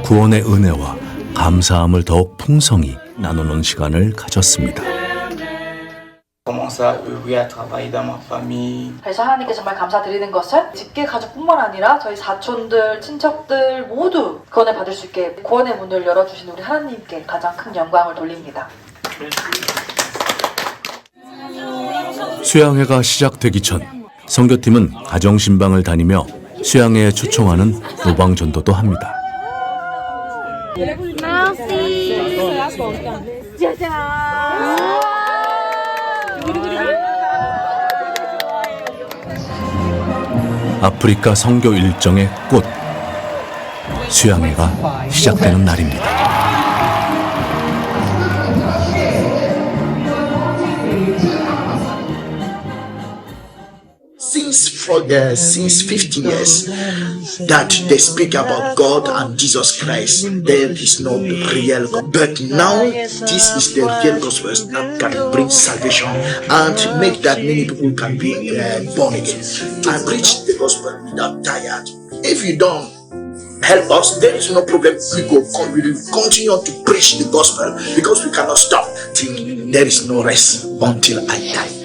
구원의 은혜와 감사함을 더욱 풍성히 나누는 시간을 가졌습니다. 그래서 하나님께 정말 감사드리는 것은 직계 가족뿐만 아니라 저희 사촌들, 친척들 모두 구원을 받을 수 있게 구원의 문을 열어주신 우리 하나님께 가장 큰 영광을 돌립니다. 수양회가 시작되기 전 선교팀은 가정신방을 다니며 수양회에 초청하는 노방전도도 합니다. 아프리카 선교 일정의 꽃, 수양회가 시작되는 날입니다. Since 50 years that they speak about God and Jesus Christ, there is no real God. But now this is the real gospel that can bring salvation and make that many people can be born again. To preach the gospel without tired. If you don't help us, there is no problem. We will continue to preach the gospel because we cannot stop till there is no rest until I die.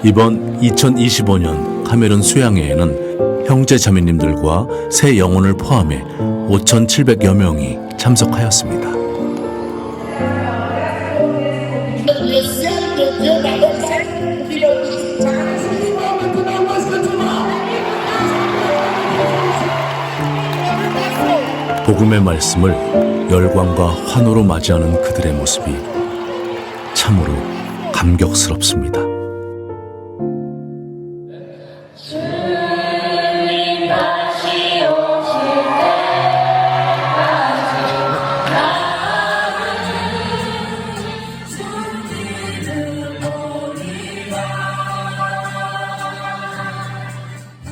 이번 2025년 카메룬 수양회에는 형제 자매님들과 새 영혼을 포함해 5,700여 명이 참석하였습니다. 복음의 말씀을 열광과 환호로 맞이하는 그들의 모습이 참으로 감격스럽습니다.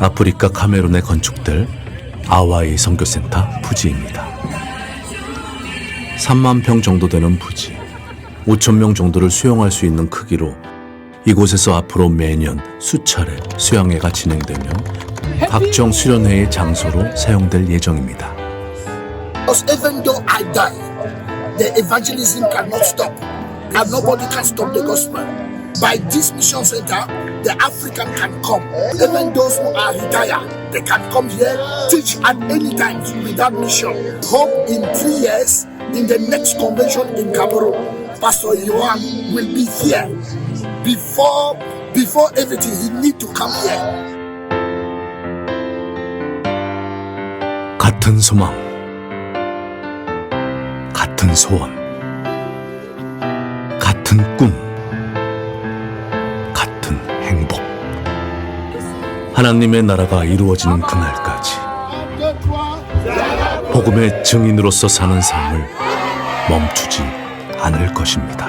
아프리카 카메룬에 건축될 아와이 선교센터 부지입니다. 3만 평 정도 되는 부지, 5천 명 정도를 수용할 수 있는 크기로 이곳에서 앞으로 매년 수차례 수양회가 진행되며 각종 수련회의 장소로 사용될 예정입니다. Even though I die, the evangelism cannot stop, and nobody can stop the gospel. By this mission center, the African can come. Even those who are retired, they can come here, teach at any time without mission. Hope in 3 years, in the next convention in Cameroon, Pastor Yohan will be here. Before everything, he need to come here. 같은 소망, 같은 소원, 같은 꿈, 같은 행복. 하나님의 나라가 이루어지는 그날까지 복음의 증인으로서 사는 삶을 멈추지 않을 것입니다.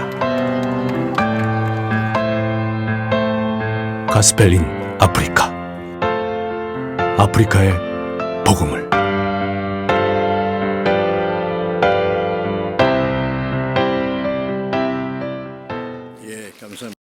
가스펠 인 아프리카, 아프리카의 복음을